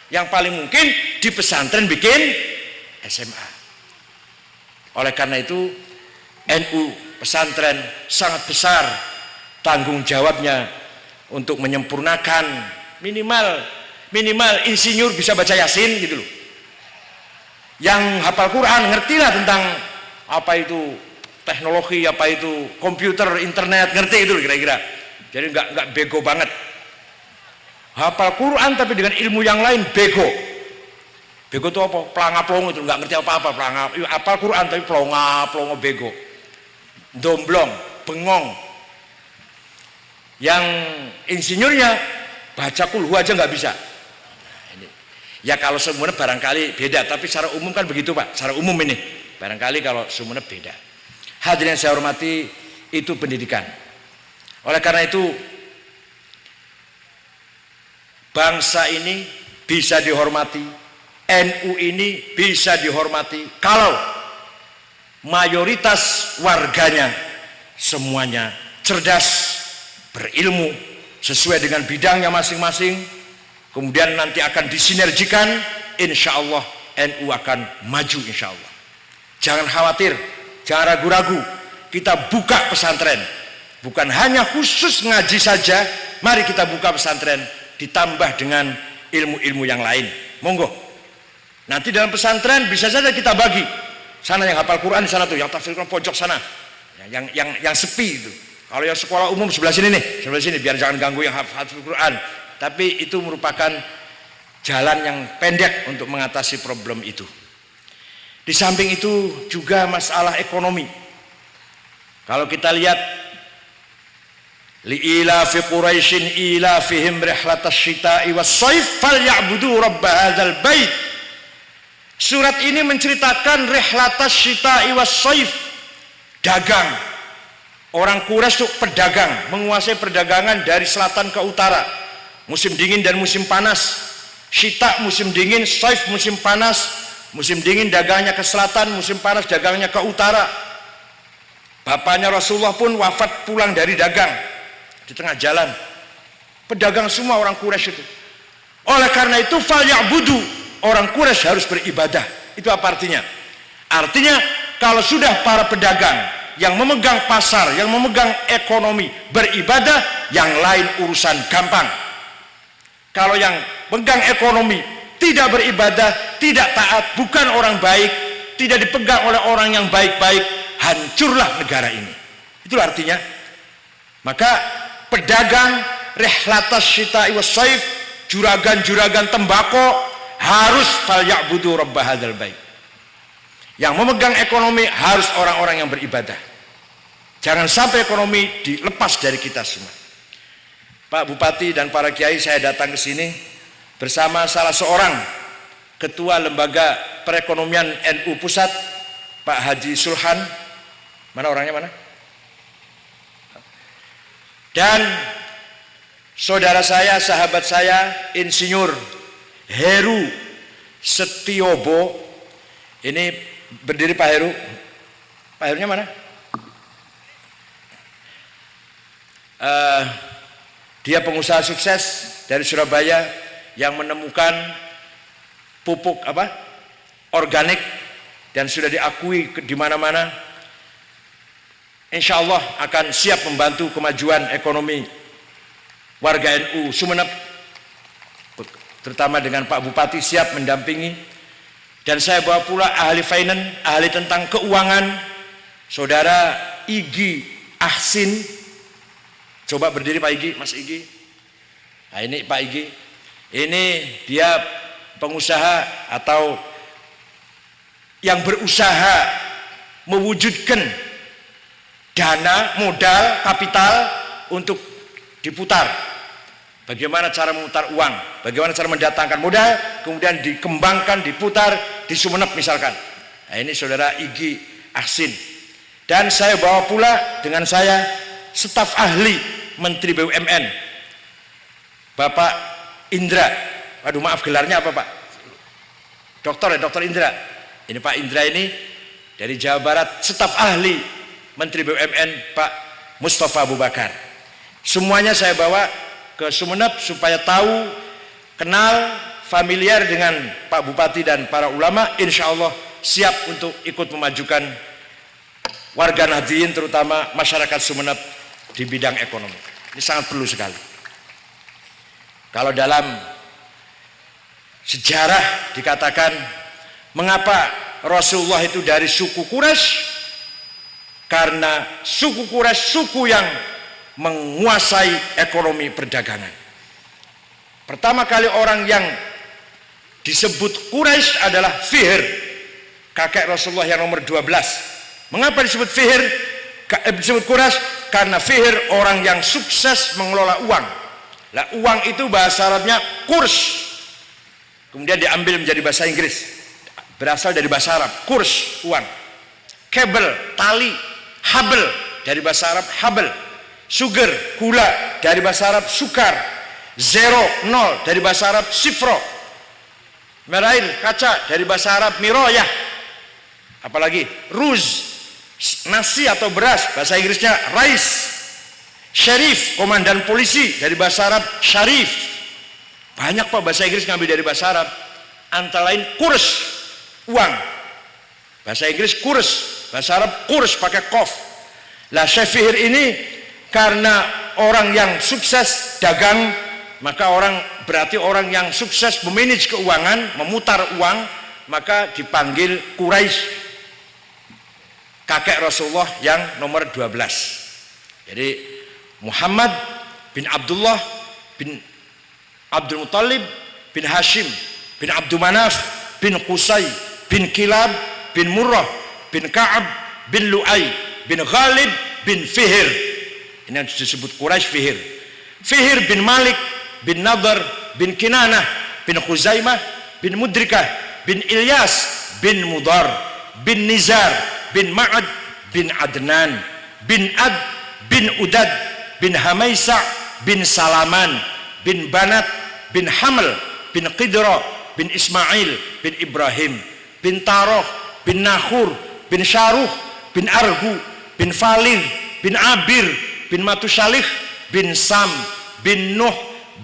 Yang paling mungkin di pesantren bikin SMA. Oleh karena itu NU pesantren sangat besar tanggung jawabnya untuk menyempurnakan minimal insinyur bisa baca Yasin gitu loh. Yang hafal Quran ngertilah tentang apa itu teknologi, apa itu komputer, internet, ngerti itu kira-kira. Jadi nggak bego banget. Hafal Quran tapi dengan ilmu yang lain bego. Bego itu apa? Pelanga-pelongo itu nggak ngerti apa-apa. Hafal Quran tapi pelongo bego. Domblong, bengong. Yang insinyurnya baca kulhu aja nggak bisa. Nah, ini. Ya kalau semuanya barangkali beda, tapi secara umum kan begitu Pak. Secara umum ini barangkali kalau semuanya beda. Hadirin yang saya hormati, itu pendidikan. Oleh karena itu bangsa ini bisa dihormati, NU ini bisa dihormati kalau mayoritas warganya semuanya cerdas, berilmu, sesuai dengan bidangnya masing-masing, kemudian nanti akan disinergikan, insya Allah NU akan maju insya Allah. Jangan khawatir, jangan ragu-ragu, kita buka pesantren, bukan hanya khusus ngaji saja, mari kita buka pesantren, ditambah dengan ilmu-ilmu yang lain, monggo. Nanti dalam pesantren bisa saja kita bagi, sana yang hafal Quran di sana tuh, yang tafsir Quran pojok sana, yang sepi itu. Kalau yang sekolah umum sebelah sini nih, sebelah sini, biar jangan ganggu yang hafal Quran. Tapi itu merupakan jalan yang pendek untuk mengatasi problem itu. Di samping itu juga masalah ekonomi. Kalau kita lihat li'ilafi Quraisyin ilafihim rihlatas syita'i was-shaif falyabudu rabb hadzal bait. Surat ini menceritakan rihlatas syita'i was-shaif, dagang. Orang Quraisy itu pedagang, menguasai perdagangan dari selatan ke utara, musim dingin dan musim panas. Syita musim dingin, shaif musim panas. Musim dingin dagangnya ke selatan, musim panas dagangnya ke utara. Bapaknya Rasulullah pun wafat pulang dari dagang di tengah jalan. Pedagang semua orang Quraisy itu. Oleh karena itu falyabudu, orang Quraisy harus beribadah. Itu apa artinya? Artinya kalau sudah para pedagang yang memegang pasar, yang memegang ekonomi beribadah, yang lain urusan gampang. Kalau yang pegang ekonomi tidak beribadah, tidak taat, bukan orang baik, tidak dipegang oleh orang yang baik-baik, hancurlah negara ini. Itu artinya. Maka pedagang rihlatas syita'i was-shaif, juragan-juragan tembakau harus falyabudu rabb hadzal bait. Yang memegang ekonomi harus orang-orang yang beribadah. Jangan sampai ekonomi dilepas dari kita semua. Pak Bupati dan para kiai, saya datang ke sini bersama salah seorang ketua lembaga perekonomian NU Pusat, Pak Haji Sulhan. Mana orangnya mana? Dan saudara saya, sahabat saya, Insinyur Heru Setiobo. Ini berdiri Pak Heru. Pak Herunya mana? Dia pengusaha sukses dari Surabaya yang menemukan pupuk organik dan sudah diakui di mana-mana. Insya Allah akan siap membantu kemajuan ekonomi warga NU Sumeneb, terutama dengan Pak Bupati siap mendampingi. Dan saya bawa pula ahli finance, ahli tentang keuangan, saudara Igi Ahsin. Coba berdiri Pak Igi, Mas Igi. Nah ini Pak Igi, ini dia pengusaha atau yang berusaha mewujudkan dana, modal, kapital untuk diputar. Bagaimana cara memutar uang, bagaimana cara mendatangkan modal, kemudian dikembangkan, diputar di Sumeneb misalkan. Nah ini saudara Igi Ahsin. Dan saya bawa pula dengan saya staf ahli Menteri BUMN, Bapak Indra. Waduh maaf gelarnya apa Pak? Dokter ya, Dokter Indra. Ini Pak Indra ini dari Jawa Barat, staf ahli Menteri BUMN Pak Mustafa Abu Bakar. Semuanya saya bawa ke Sumeneb supaya tahu, kenal, familiar dengan Pak Bupati dan para ulama. Insya Allah siap untuk ikut memajukan warga Nahdliyin, terutama masyarakat Sumeneb di bidang ekonomi. Ini sangat perlu sekali. Kalau dalam sejarah dikatakan mengapa Rasulullah itu dari suku Quraisy, karena suku Quraisy suku yang menguasai ekonomi perdagangan. Pertama kali orang yang disebut Quraisy adalah Fihr, kakek Rasulullah yang nomor 12. Mengapa disebut Fihr, disebut Quraisy? Karena Fihr orang yang sukses mengelola uang. Lah uang itu bahasa Arabnya kurs, kemudian diambil menjadi bahasa Inggris, berasal dari bahasa Arab kurs, uang. Kabel, tali, habel dari bahasa Arab habel. Sugar, gula dari bahasa Arab sukar. Zero, nol dari bahasa Arab sifro. Merail, kaca, dari bahasa Arab miroyah. Apalagi ruz, nasi atau beras, bahasa Inggrisnya rice. Syarif, komandan polisi, dari bahasa Arab syarif. Banyak Pak bahasa Inggris ngambil dari bahasa Arab. Antara lain kurs, uang. Bahasa Inggris kurs, bahasa Arab kurs pakai kof. Lah Syekh Fihir ini karena orang yang sukses dagang, maka berarti orang yang sukses memanage keuangan, memutar uang, maka dipanggil Quraisy, kakek Rasulullah yang nomor 12. Jadi Muhammad bin Abdullah bin Abdul Muttalib bin Hashim bin Abdul Manaf bin Qusay bin Kilab bin Murrah bin Ka'ab bin Lu'ay bin Ghalib bin Fihr. Ini yang disebut Quraisy Fihr. Fihr bin Malik bin Nadar bin Kinanah bin Khuzaimah bin Mudrikah bin Ilyas bin Mudar bin Nizar bin Ma'ad bin Adnan bin Ad bin Udad bin Hamaisa bin Salaman bin Banat bin Haml bin Qidra bin Ismail bin Ibrahim bin Taroh bin Nahur bin Syaruh bin Argu bin Falid bin Abir bin Matusalih bin Sam bin Nuh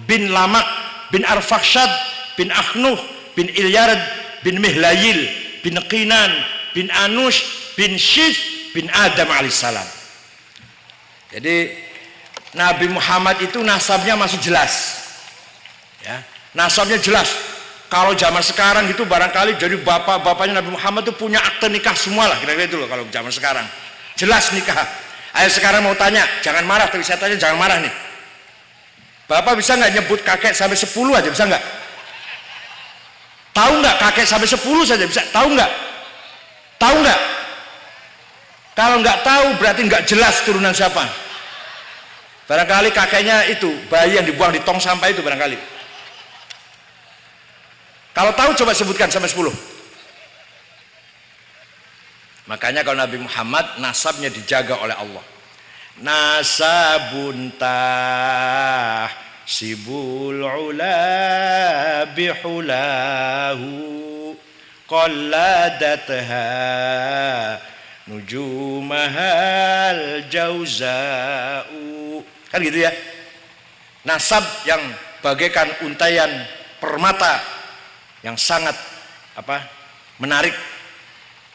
bin Lamak bin Arfakshad bin Akhnuh bin Ilyard bin Mihlayil bin Qinan bin Anush bin Syith bin Adam alaihissalam. Jadi Nabi Muhammad itu nasabnya masih jelas ya, nasabnya jelas. Kalau zaman sekarang gitu barangkali jadi bapak-bapaknya Nabi Muhammad itu punya akte nikah semua lah, kira-kira itu loh. Kalau zaman sekarang jelas nikah. Ayo sekarang mau tanya, jangan marah, tapi saya tanya jangan marah nih. Bapak bisa nggak nyebut kakek sampai 10 aja, bisa nggak? Tahu nggak kakek sampai 10 saja bisa? Tahu nggak? Tahu nggak? Kalau nggak tahu berarti nggak jelas turunan siapa. Barangkali kakeknya itu bayi yang dibuang di tong sampah itu barangkali. Kalau tahu coba sebutkan sampai 10. Makanya kalau Nabi Muhammad nasabnya dijaga oleh Allah. Nasabun tahsibul ula bihulahu qalladatha nujumahal jauza'u. Kan gitu ya. Nasab yang bagaikan untaian permata yang sangat menarik.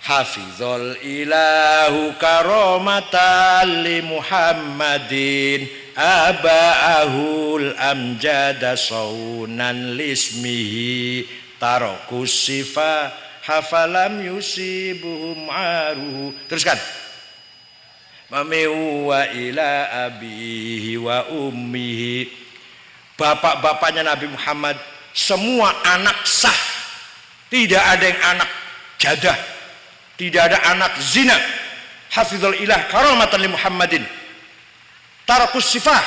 Hafizul ilahu karomatan li Muhammadin aba'ahul amjada saunan lismihi tarokus sifa hafalam yusibuhum aruhu. Teruskan. Mamihu wa ila abihi wa ummihi. Bapak-bapaknya Nabi Muhammad semua anak sah. Tidak ada yang anak jadah. Tidak ada anak zina. Hafizul ilah karamatan li Muhammadin. Tarakus sifah.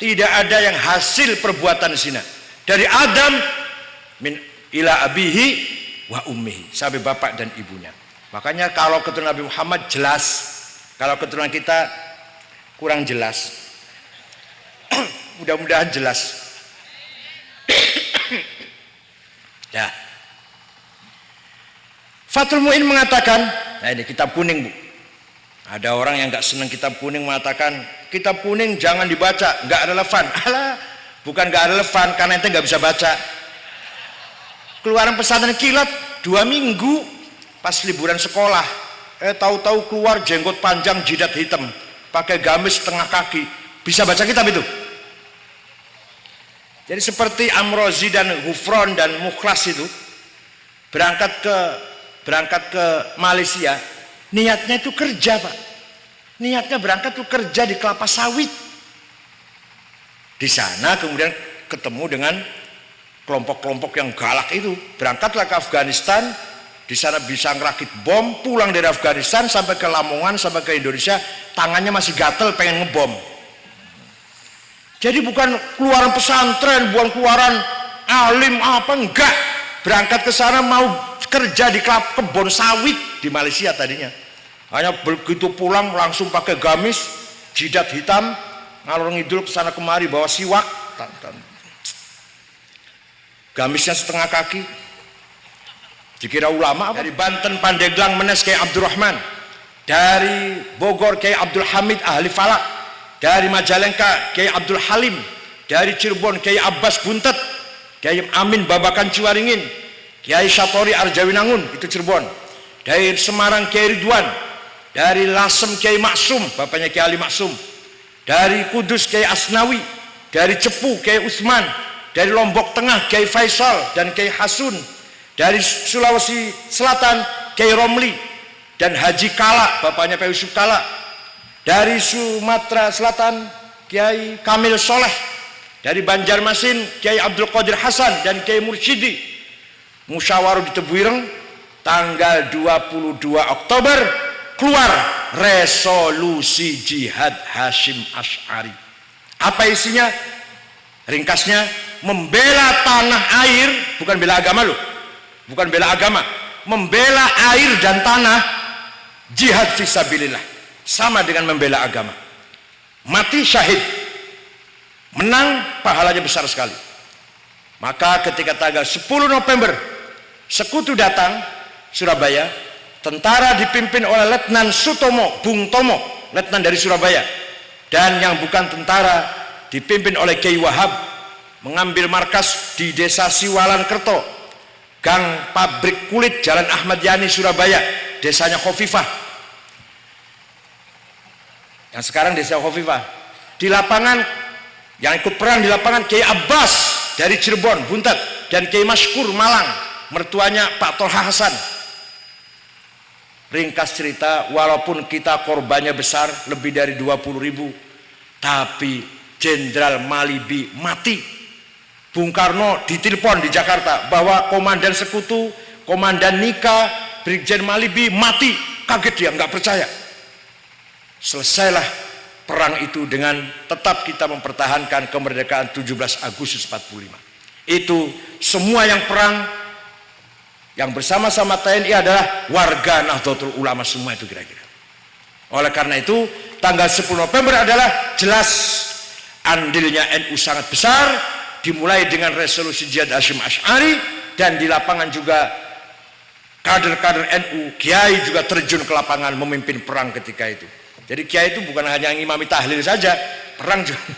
Tidak ada yang hasil perbuatan zina. Dari Adam min ila abihi wa ummihi, sampai bapak dan ibunya. Makanya kalau keturunan Nabi Muhammad jelas. Kalau keturunan kita kurang jelas. Mudah-mudahan jelas. Ya. Fathul Mu'in mengatakan, nah ini kitab kuning Bu. Ada orang yang nggak senang kitab kuning mengatakan kitab kuning jangan dibaca, nggak relevan. Alah, bukan nggak relevan karena ente nggak bisa baca. Keluaran pesantren kilat 2 minggu pas liburan sekolah, tahu-tahu keluar jenggot panjang jidat hitam, pakai gamis setengah kaki, bisa baca kitab itu. Jadi seperti Amrozi dan Hufron dan Mukhlas itu berangkat ke Malaysia, niatnya itu kerja Pak. Niatnya berangkat itu kerja di kelapa sawit. Di sana kemudian ketemu dengan kelompok-kelompok yang galak itu. Berangkatlah ke Afghanistan, di sana bisa ngerakit bom, pulang dari Afghanistan sampai ke Lamongan, sampai ke Indonesia, tangannya masih gatel pengen ngebom. Jadi bukan keluaran pesantren, bukan keluaran alim apa, enggak. Berangkat ke sana mau kerja di kebun sawit di Malaysia tadinya. Hanya begitu pulang langsung pakai gamis, jidat hitam, ngalor ngidul ke sana kemari bawa siwak, gamisnya setengah kaki. Dikira ulama apa? Dari Banten Pandeglang Menes Kiai Abdurrahman, dari Bogor Kiai Abdul Hamid ahli falak, dari Majalengka Kiai Abdul Halim, dari Cirebon Kiai Abbas Buntet, Kiai Amin Babakan Ciwaringin, Kiai Satori Arjawinangun itu Cirebon, dari Semarang Kiai Ridwan, dari Lasem Kiai Maksum bapaknya Kiai Ali Maksum, dari Kudus Kiai Asnawi, dari Cepu Kiai Utsman, dari Lombok Tengah Kiai Faisal dan Kiai Hasun, dari Sulawesi Selatan Kiai Romli dan Haji Kala bapaknya Pak Yusuf Kala, dari Sumatera Selatan Kiai Kamil Soleh, dari Banjarmasin Kiai Abdul Qadir Hasan dan Kiai Mursyidi. Musyawarah di Tebuireng tanggal 22 Oktober keluar resolusi jihad Hasyim Asy'ari. Apa isinya? Ringkasnya, membela tanah air, bukan bela agama loh, bukan bela agama, membela air dan tanah, jihad fisabilillah, sama dengan membela agama. Mati syahid, menang pahalanya besar sekali. Maka ketika tanggal 10 November sekutu datang Surabaya, tentara dipimpin oleh Letnan Sutomo Bung Tomo, letnan dari Surabaya, dan yang bukan tentara dipimpin oleh Kiai Wahab, mengambil markas di desa Siwalan Kerto, gang pabrik kulit Jalan Ahmad Yani Surabaya, desanya Khofifah, yang sekarang desa Khofifah. Di lapangan yang ikut perang di lapangan Kiai Abbas dari Cirebon Buntet dan Kiai Maskur Malang, mertuanya Pak Tolha Hasan. Ringkas cerita, walaupun kita korbannya besar lebih dari 20.000, tapi Jenderal Malibi mati. Bung Karno ditelepon di Jakarta bahwa komandan sekutu, komandan Nika, Brigjen Malibi mati. Kaget dia, nggak percaya. Selesailah perang itu dengan tetap kita mempertahankan kemerdekaan 17 Agustus 45. Itu semua yang perang yang bersama-sama TNI adalah warga Nahdlatul Ulama semua itu kira-kira. Oleh karena itu tanggal 10 November adalah jelas andilnya NU sangat besar, dimulai dengan resolusi jihad Hasyim Asy'ari, dan di lapangan juga kader-kader NU, kiai juga terjun ke lapangan memimpin perang ketika itu. Jadi kiai itu bukan hanya ngimami tahlil saja, perang juga.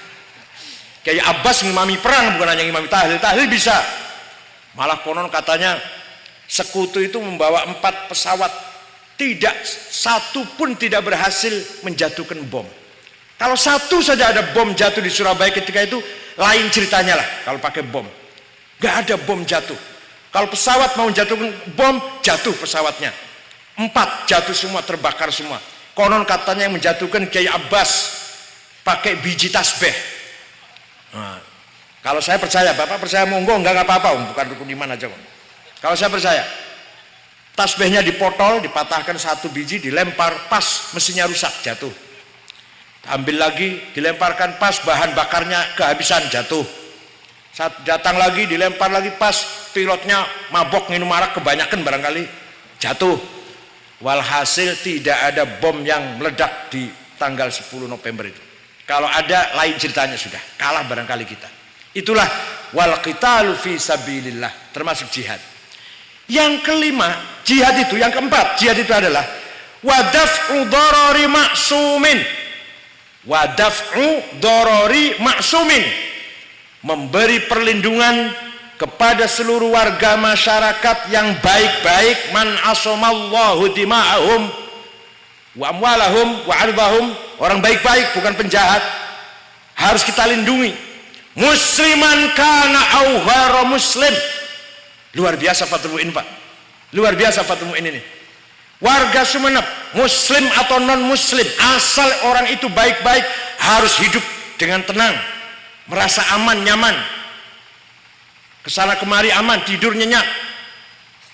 Kiai Abbas ngimami perang, bukan hanya ngimami tahlil, tahlil bisa. Malah konon katanya sekutu itu membawa 4 pesawat, tidak satu pun tidak berhasil menjatuhkan bom. Kalau satu saja ada bom jatuh di Surabaya ketika itu, lain ceritanya lah kalau pakai bom. Gak ada bom jatuh. Kalau pesawat mau jatuhkan bom, jatuh pesawatnya. 4 jatuh semua, terbakar semua. Konon katanya yang menjatuhkan Kiai Abbas pakai biji tasbih. Nah, kalau saya percaya, Bapak percaya monggo, enggak apa-apa, bukan rukun iman aja. Kalau saya percaya, tasbihnya dipotol, dipatahkan 1 biji, dilempar, pas mesinnya rusak, jatuh. Ambil lagi, dilemparkan, pas bahan bakarnya kehabisan, jatuh. Saat datang lagi, dilempar lagi, pas pilotnya mabok minum arak kebanyakan barangkali, jatuh. Walhasil tidak ada bom yang meledak di tanggal 10 November itu. Kalau ada, lain ceritanya, sudah kalah barangkali kita. Itulah wal qitalu fi sabilillah, termasuk jihad. Yang kelima, jihad itu, yang keempat, jihad itu adalah wadaf'u darari ma'sumin. Wadaf'u darari ma'sumin, memberi perlindungan kepada seluruh warga masyarakat yang baik-baik, man asamallahu dima'ahum wa amwalahum wa ardahum, orang baik-baik bukan penjahat, harus kita lindungi. Musliman kana au ghairu muslim. Luar biasa Fathul Mu'in, Pak. Luar biasa Fathul Mu'in ini. Warga Sumeneb, muslim atau non muslim, asal orang itu baik-baik, harus hidup dengan tenang, merasa aman, nyaman, kesana kemari aman, tidur nyenyak,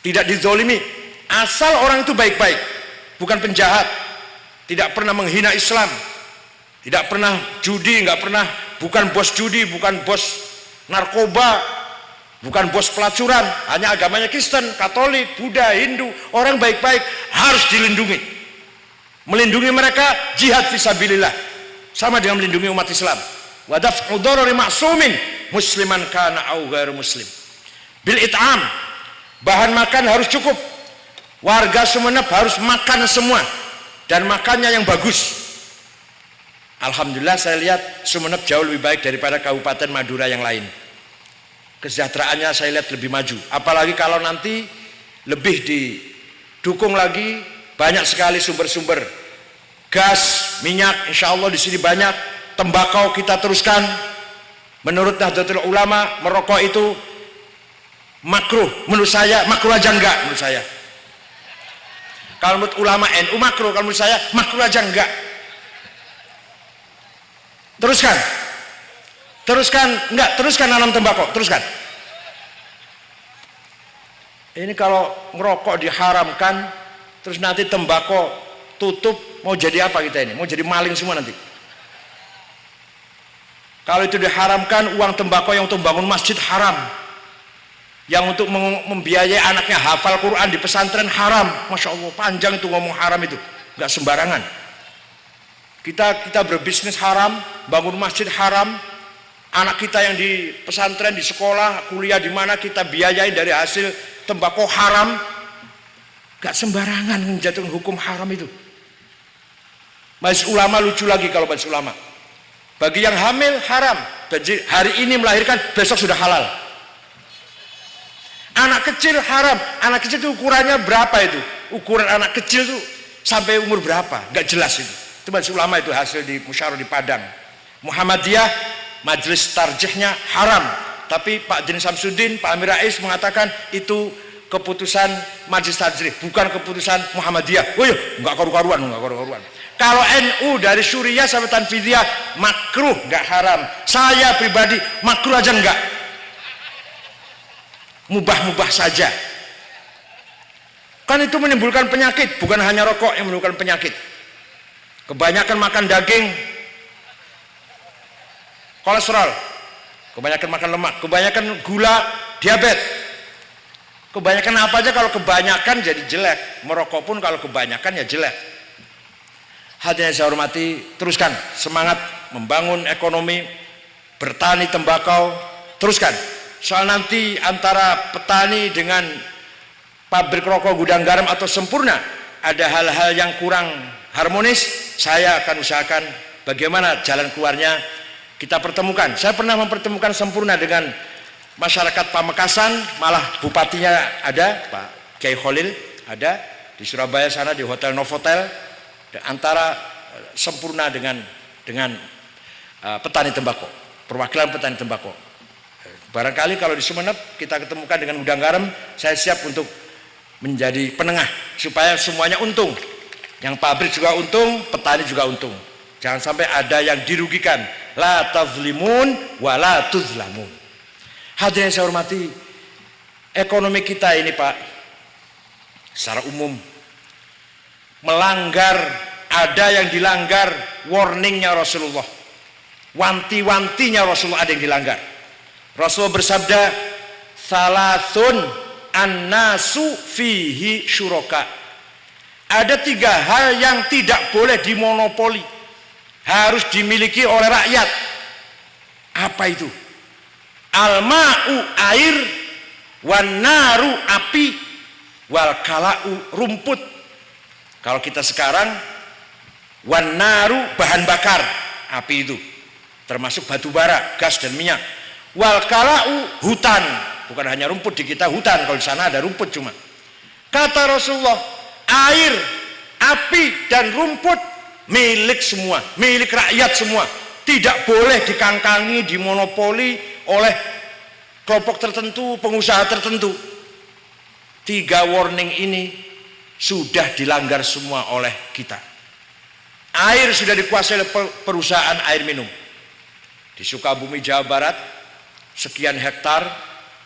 tidak dizolimi. Asal orang itu baik-baik, bukan penjahat, tidak pernah menghina Islam, tidak pernah judi, nggak pernah, bukan bos judi, bukan bos narkoba, bukan bos pelacuran, hanya agamanya Kristen, Katolik, Buddha, Hindu, orang baik-baik harus dilindungi. Melindungi mereka jihad fisabilillah, sama dengan melindungi umat Islam. Wa daf'u darari ma'sumin musliman kana au ghairu muslim. Bil it'am, Bahan makan harus cukup. Warga Sumeneb harus makan semua dan makannya yang bagus. Alhamdulillah saya lihat Sumeneb jauh lebih baik daripada kabupaten Madura yang lain. Kesejahteraannya saya lihat lebih maju. Apalagi kalau nanti lebih didukung lagi, banyak sekali sumber-sumber gas, minyak, insya Allah di sini banyak. Tembakau kita teruskan. Menurut Nahdlatul Ulama, merokok itu makruh. Menurut saya makruh aja enggak, menurut saya. Kalau menurut ulama NU makruh, kalau menurut saya makruh aja enggak. Teruskan. Teruskan nanam tembakau, teruskan. Ini kalau ngerokok diharamkan, terus nanti tembakau tutup, mau jadi apa kita ini? Mau jadi maling semua nanti. Kalau itu diharamkan, uang tembakau yang untuk bangun masjid haram, yang untuk membiayai anaknya hafal Quran di pesantren haram. Masya Allah, panjang itu ngomong haram itu, nggak sembarangan. Kita berbisnis haram, bangun masjid haram, anak kita yang di pesantren, di sekolah, kuliah di mana kita biayai dari hasil tembakau haram. Nggak sembarangan menjatuhkan hukum haram itu. Majelis ulama lucu lagi kalau majelis ulama. Bagi yang hamil haram, hari ini melahirkan, besok sudah halal. Anak kecil haram, anak kecil itu ukurannya berapa itu? Ukuran anak kecil itu sampai umur berapa? Nggak jelas itu. Itu majelis ulama itu hasil di musyawarah di Padang. Muhammadiyah majelis tarjihnya haram, tapi Pak Din Samsudin, Pak Amir Rais mengatakan itu keputusan majelis tarjih, bukan keputusan Muhammadiyah. Oh iya, nggak karu-karuan. Kalau NU dari Suriah sampai Tanfidiyah makruh, nggak haram. Saya pribadi makruh aja enggak, mubah-mubah saja. Kan itu menimbulkan penyakit, bukan hanya rokok yang menimbulkan penyakit. Kebanyakan makan daging, kolesterol. Kebanyakan makan lemak, kebanyakan gula, diabetes. Kebanyakan apa aja, kalau kebanyakan jadi jelek. Merokok pun kalau kebanyakan ya jelek. Hadirin yang saya hormati, teruskan semangat membangun ekonomi, bertani tembakau, teruskan. Soal nanti antara petani dengan pabrik rokok, gudang garam atau sempurna, ada hal-hal yang kurang harmonis, saya akan usahakan bagaimana jalan keluarnya kita pertemukan. Saya pernah mempertemukan sempurna dengan masyarakat Pamekasan, malah bupatinya ada, Pak Kiai Khalil ada di Surabaya sana di Hotel Novotel, antara sempurna dengan petani tembakau, perwakilan petani tembakau. Barangkali kalau di Sumeneb kita ketemukan dengan gudang garam, saya siap untuk menjadi penengah supaya semuanya untung. Yang pabrik juga untung, petani juga untung. Jangan sampai ada yang dirugikan. La tazlimun wa la tuzlamun. Hadirin yang saya hormati, ekonomi kita ini Pak, secara umum melanggar, ada yang dilanggar warningnya Rasulullah, wanti-wantinya Rasulullah ada yang dilanggar. Rasulullah bersabda, salasun annasu fihi syuraka. Ada 3 hal yang tidak boleh dimonopoli, harus dimiliki oleh rakyat. Apa itu? Al-ma'u air, wan naru api, wal kala'u rumput. Kalau kita sekarang, wan naru bahan bakar, api itu termasuk batu bara, gas dan minyak. Wal kala'u hutan, bukan hanya rumput, di kita hutan, kalau di sana ada rumput cuma. Kata Rasulullah, air, api dan rumput milik semua, milik rakyat semua. Tidak boleh dikangkangi, dimonopoli oleh kelompok tertentu, pengusaha tertentu. 3 warning ini sudah dilanggar semua oleh kita. Air sudah dikuasai oleh perusahaan air minum. Di Sukabumi, Jawa Barat, sekian hektar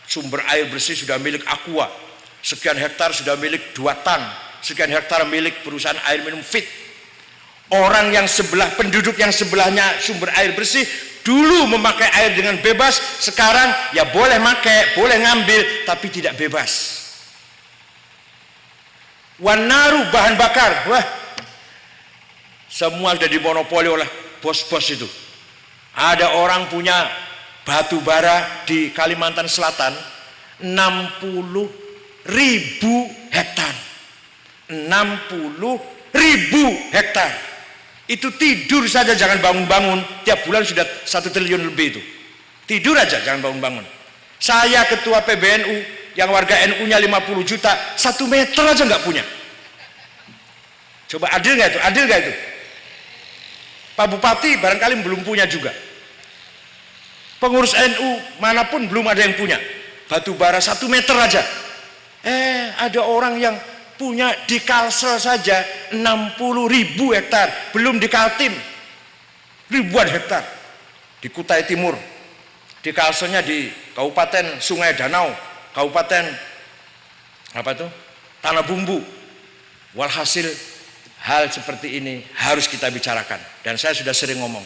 sumber air bersih sudah milik Aqua. Sekian hektar sudah milik Duatang. Sekian hektar milik perusahaan air minum Fit. Orang yang sebelah, penduduk yang sebelahnya sumber air bersih, dulu memakai air dengan bebas, sekarang ya boleh pakai, boleh ngambil, tapi tidak bebas. Wanaru bahan bakar, wah, semua sudah dimonopoli oleh bos-bos itu. Ada orang punya batu bara di Kalimantan Selatan 60.000 hektar. 60.000 hektar. Itu tidur saja jangan bangun-bangun, tiap bulan sudah 1 triliun lebih itu. Tidur aja jangan bangun-bangun. Saya ketua PBNU yang warga NU-nya 50 juta, 1 meter aja nggak punya. Coba adil nggak itu? Adil nggak itu? Pak Bupati barangkali belum punya juga. Pengurus NU manapun belum ada yang punya. Batu bara 1 meter aja. Ada orang yang punya di Kalsel saja 60.000 hektar, belum di Kaltim ribuan hektar. Di Kutai Timur, di Kalselnya di Kabupaten Sungai Danau, Kabupaten apa tuh? Tanah Bumbu. Walhasil hal seperti ini harus kita bicarakan, dan saya sudah sering ngomong.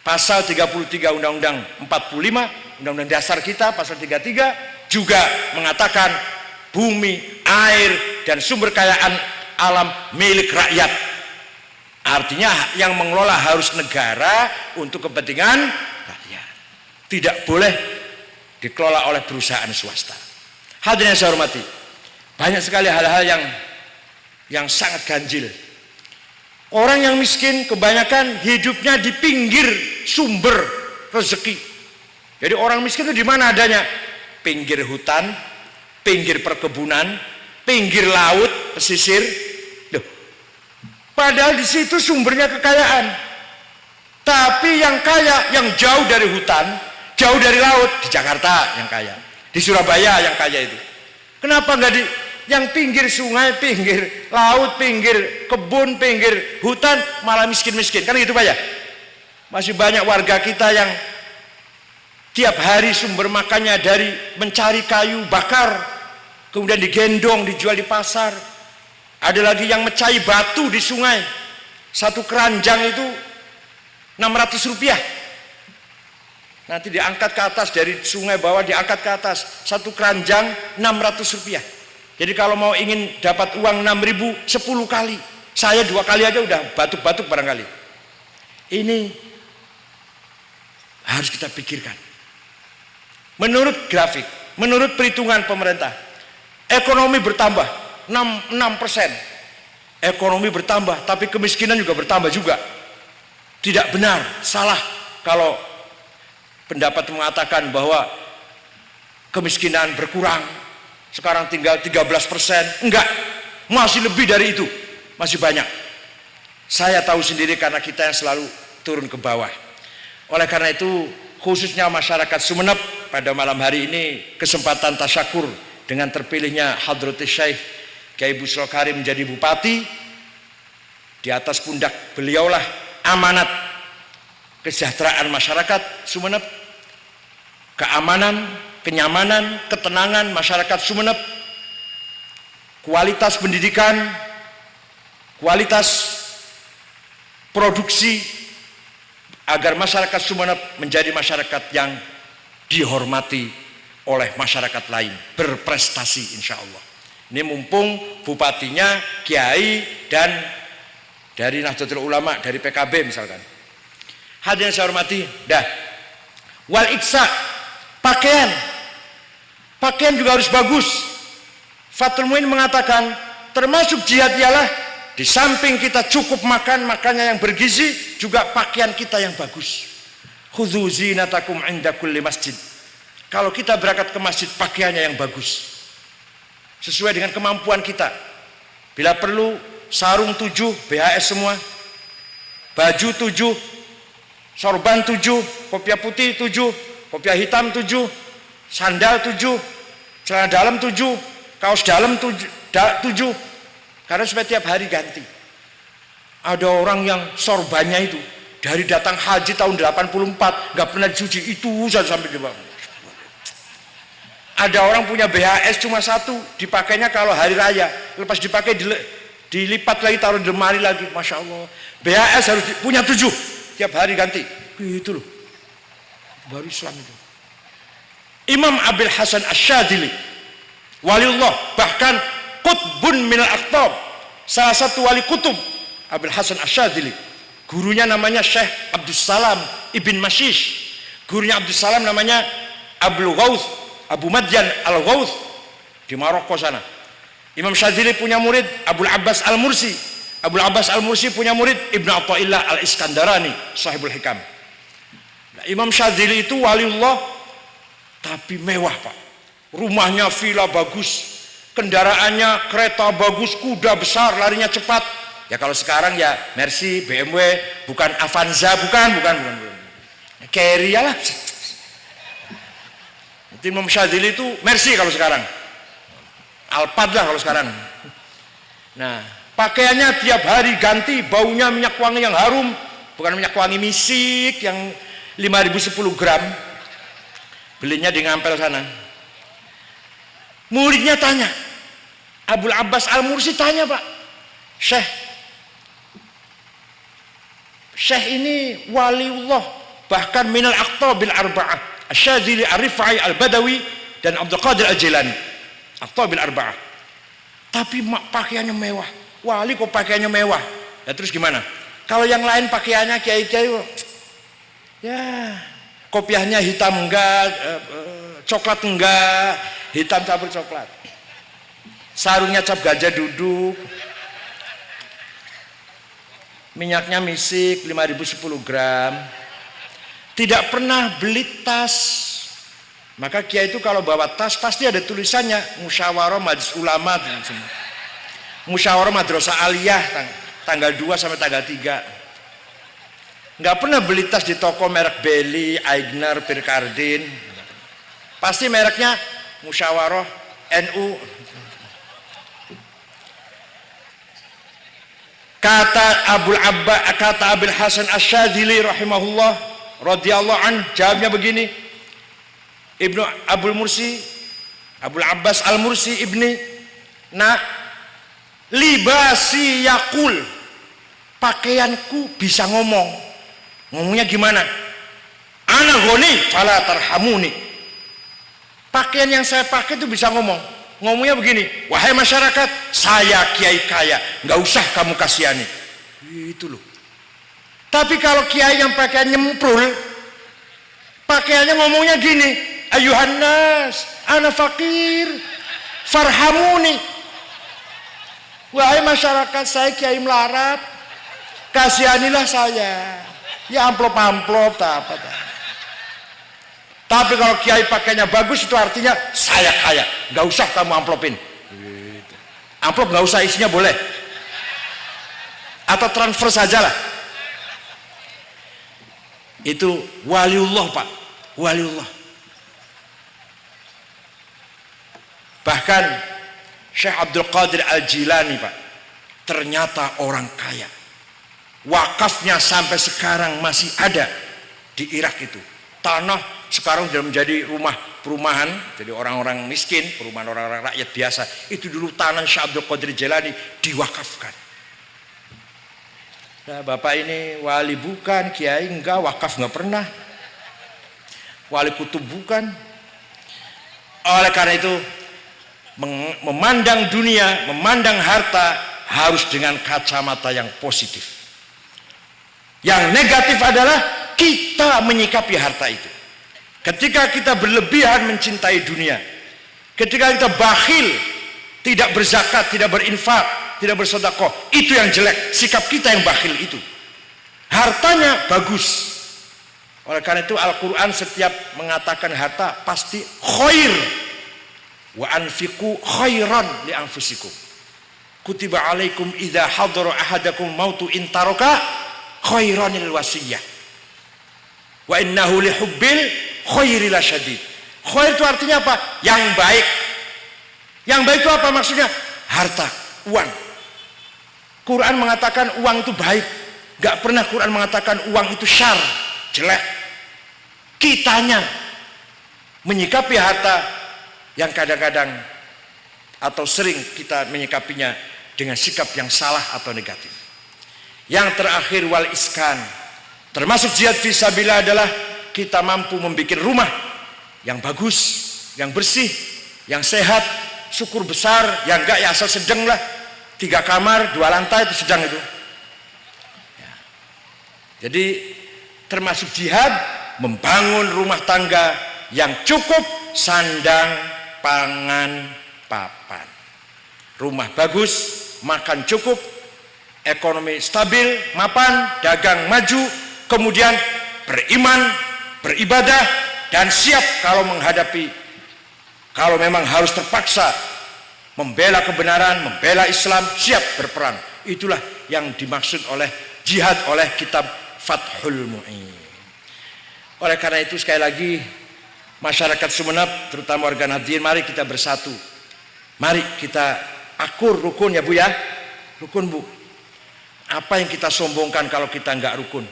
Pasal 33 Undang-Undang 45, Undang-Undang Dasar kita pasal 33 juga mengatakan bumi, air, dan sumber kekayaan alam milik rakyat. Artinya yang mengelola harus negara untuk kepentingan rakyat. Tidak boleh dikelola oleh perusahaan swasta. Hadirin yang saya hormati, banyak sekali hal-hal yang sangat ganjil. Orang yang miskin kebanyakan hidupnya di pinggir sumber rezeki. Jadi orang miskin itu di mana adanya? Pinggir hutan, pinggir perkebunan, pinggir laut, pesisir. Duh. Padahal di situ sumbernya kekayaan. Tapi yang kaya, yang jauh dari hutan, jauh dari laut, di Jakarta yang kaya, di Surabaya yang kaya itu. Kenapa nggak di yang pinggir sungai, pinggir laut, pinggir kebun, pinggir hutan malah miskin-miskin? Kan gitu Pak ya? Masih banyak warga kita yang tiap hari sumber makannya dari mencari kayu bakar, kemudian digendong, dijual di pasar. Ada lagi yang mecahi batu di sungai. 1 keranjang itu 600 rupiah. Nanti diangkat ke atas dari sungai bawah, diangkat ke atas. 1 keranjang 600 rupiah. Jadi kalau mau ingin dapat uang 6.000 10 kali. Saya 2 kali aja udah batuk-batuk barangkali. Ini harus kita pikirkan. Menurut grafik, menurut perhitungan pemerintah, ekonomi bertambah 6%. Ekonomi bertambah, tapi kemiskinan juga bertambah juga. Tidak benar, salah kalau pendapat mengatakan bahwa kemiskinan berkurang, sekarang tinggal 13%. Enggak, masih lebih dari itu, masih banyak. Saya tahu sendiri karena kita yang selalu turun ke bawah. Oleh karena itu, khususnya masyarakat Sumeneb, pada malam hari ini kesempatan tasyakur dengan terpilihnya Hadratus Syekh Kiai Busro Karim menjadi bupati. Di atas pundak beliaulah amanat kesejahteraan masyarakat Sumeneb, keamanan, kenyamanan, ketenangan masyarakat Sumeneb, kualitas pendidikan, kualitas produksi, agar masyarakat Sumeneb menjadi masyarakat yang dihormati oleh masyarakat lain, berprestasi insya Allah. Ini mumpung bupatinya kiai dan dari Nahdlatul Ulama, dari PKB misalkan. Hadirin saya hormati, dah. Wal iksa, pakaian juga harus bagus. Fathul Muin mengatakan termasuk jihad ialah di samping kita cukup makan, makannya yang bergizi, juga pakaian kita yang bagus. Khudzu zinatakum inda kulli masjid. Kalau kita berangkat ke masjid, pakaiannya yang bagus, sesuai dengan kemampuan kita. Bila perlu sarung 7, BHS semua, baju 7, sorban 7, kopiah putih 7, kopiah hitam 7, sandal 7, celana dalam 7, kaos dalam 7, karena supaya tiap hari ganti. Ada orang yang sorbannya itu dari datang haji tahun 84 nggak pernah dicuci, itu saja sampai di bawah. Ada orang punya BHS cuma 1, dipakainya kalau hari raya, lepas dipakai dilipat lagi, taruh di lemari lagi. Masya Allah, BHS harus punya 7, tiap hari ganti. Itu loh, baru Islam itu. Imam Abil Hasan Asy-Syadzili, waliullah, bahkan qutbun minal aqtab, salah satu wali kutub, Abil Hasan Asy-Syadzili. Gurunya namanya Syekh Abdus Salam Ibn Mashish. Gurunya Abdus Salam namanya Abdul Ghauth, Abu Madyan Al-Ghauth di Maroko sana. Imam Syadzili punya murid Abul Abbas Al-Mursi. Abul Abbas Al-Mursi punya murid Ibnu Athaillah Al-Iskandarani, Sahibul Hikam. Nah, Imam Syadzili itu waliullah tapi mewah, Pak. Rumahnya villa bagus, kendaraannya kereta bagus, kuda besar, larinya cepat. Ya kalau sekarang ya Mercy, BMW, bukan Avanza, bukan. Carry lah. Imam Syadzili itu Mercy kalau sekarang, Alphard lah kalau sekarang. Nah, pakaiannya tiap hari ganti, baunya minyak wangi yang harum, bukan minyak wangi misik yang 5.010 gram. Belinya di Ngampel sana. Muridnya tanya, Abul Abbas Al-Mursi tanya, Pak, Syekh ini waliullah, bahkan minal aqtabil arba'ah, Asy-Syadzili, Ar-Rifai, Al-Badawi, dan Abdul Qadir Al-Jilani, aqtabil arba'ah. Tapi pakaiannya mewah. Wali kok pakaiannya mewah? Ya terus gimana? Kalau yang lain pakaiannya kiai-kiai, ya kopiahnya hitam enggak, coklat enggak, hitam campur coklat. Sarungnya cap gajah duduk. Minyaknya misik 5.010 gram. Tidak pernah beli tas. Maka kiai itu kalau bawa tas pasti ada tulisannya Musyawarah Majelis Ulama, Musyawarah Madrasah Aliyah tanggal 2 sampai tanggal 3. Nggak pernah beli tas di toko merek Belly, Aigner, Pirkardin. Pasti mereknya Musyawarah NU. Kata Abul Hasan Asy-Syadzili rahimahullah radhiyallahu an, jawabnya begini, Ibnu Abul Mursi, Abul Abbas Al-Mursi ibni, libasi yakul, pakaianku bisa ngomong. Ngomongnya gimana? Ana ghani fala tarhamuni. Pakaian yang saya pakai itu bisa ngomong. Ngomongnya begini, wahai masyarakat, saya kiai kaya, nggak usah kamu kasihani. Itu loh. Tapi kalau kiai yang pakaian nyemprul, pakaiannya ngomongnya gini, ayuhan nas, ana fakir, farhamuni. Wahai masyarakat, saya kiai melarat, kasihanilah saya. Ya amplop-amplop tak apa tak. Tapi kalau kiai pakainya bagus itu artinya saya kaya, nggak usah kamu amplopin. Amplop nggak usah, isinya boleh. Atau transfer sajalah. Itu waliullah, Pak, waliullah. Bahkan Syekh Abdul Qadir Al-Jilani, Pak, ternyata orang kaya. Wakafnya sampai sekarang masih ada di Irak itu. Tanah sekarang sudah menjadi rumah perumahan, jadi orang-orang miskin, perumahan orang-orang rakyat biasa. Itu dulu tanah Syekh Abdul Qadir Jilani diwakafkan. Nah, Bapak ini wali bukan, kiai enggak, wakaf enggak pernah, wali kutub bukan. Oleh karena itu memandang dunia, memandang harta harus dengan kacamata yang positif. Yang negatif adalah kita menyikapi harta itu. Ketika kita berlebihan mencintai dunia, ketika kita bakhil, tidak berzakat, tidak berinfak, tidak bersedekah, itu yang jelek. Sikap kita yang bakhil itu. Hartanya bagus. Oleh karena itu Al-Quran setiap mengatakan harta pasti khair. Wa anfiqu khairan li anfusikum. Kutiba alaikum idza hadara ahadakum mautu in taraka khairanil wasiyah. Wa innahu lihubbil khairi lasyadid. Khair itu artinya apa? Yang baik. Yang baik itu apa maksudnya? Harta, uang. Quran mengatakan uang itu baik. Gak pernah Quran mengatakan uang itu syar, jelek. Kitanya menyikapi harta yang kadang-kadang atau sering kita menyikapinya dengan sikap yang salah atau negatif. Yang terakhir wal iskan, termasuk jihad fisabilillah adalah kita mampu membuat rumah yang bagus, yang bersih, yang sehat, syukur besar, yang enggak ya asal sedang lah, 3 kamar 2 lantai itu sedang itu ya. Jadi termasuk jihad membangun rumah tangga yang cukup, sandang, pangan, papan. Rumah bagus, makan cukup, ekonomi stabil, mapan, dagang maju, kemudian beriman, beribadah, dan siap kalau menghadapi, kalau memang harus terpaksa membela kebenaran, membela Islam, siap berperang. Itulah yang dimaksud oleh jihad oleh kitab Fathul Mu'in. Oleh karena itu sekali lagi masyarakat Sumeneb, terutama warga Nahdien, mari kita bersatu. Mari kita akur, rukun ya Bu ya. Rukun Bu. Apa yang kita sombongkan kalau kita enggak rukun?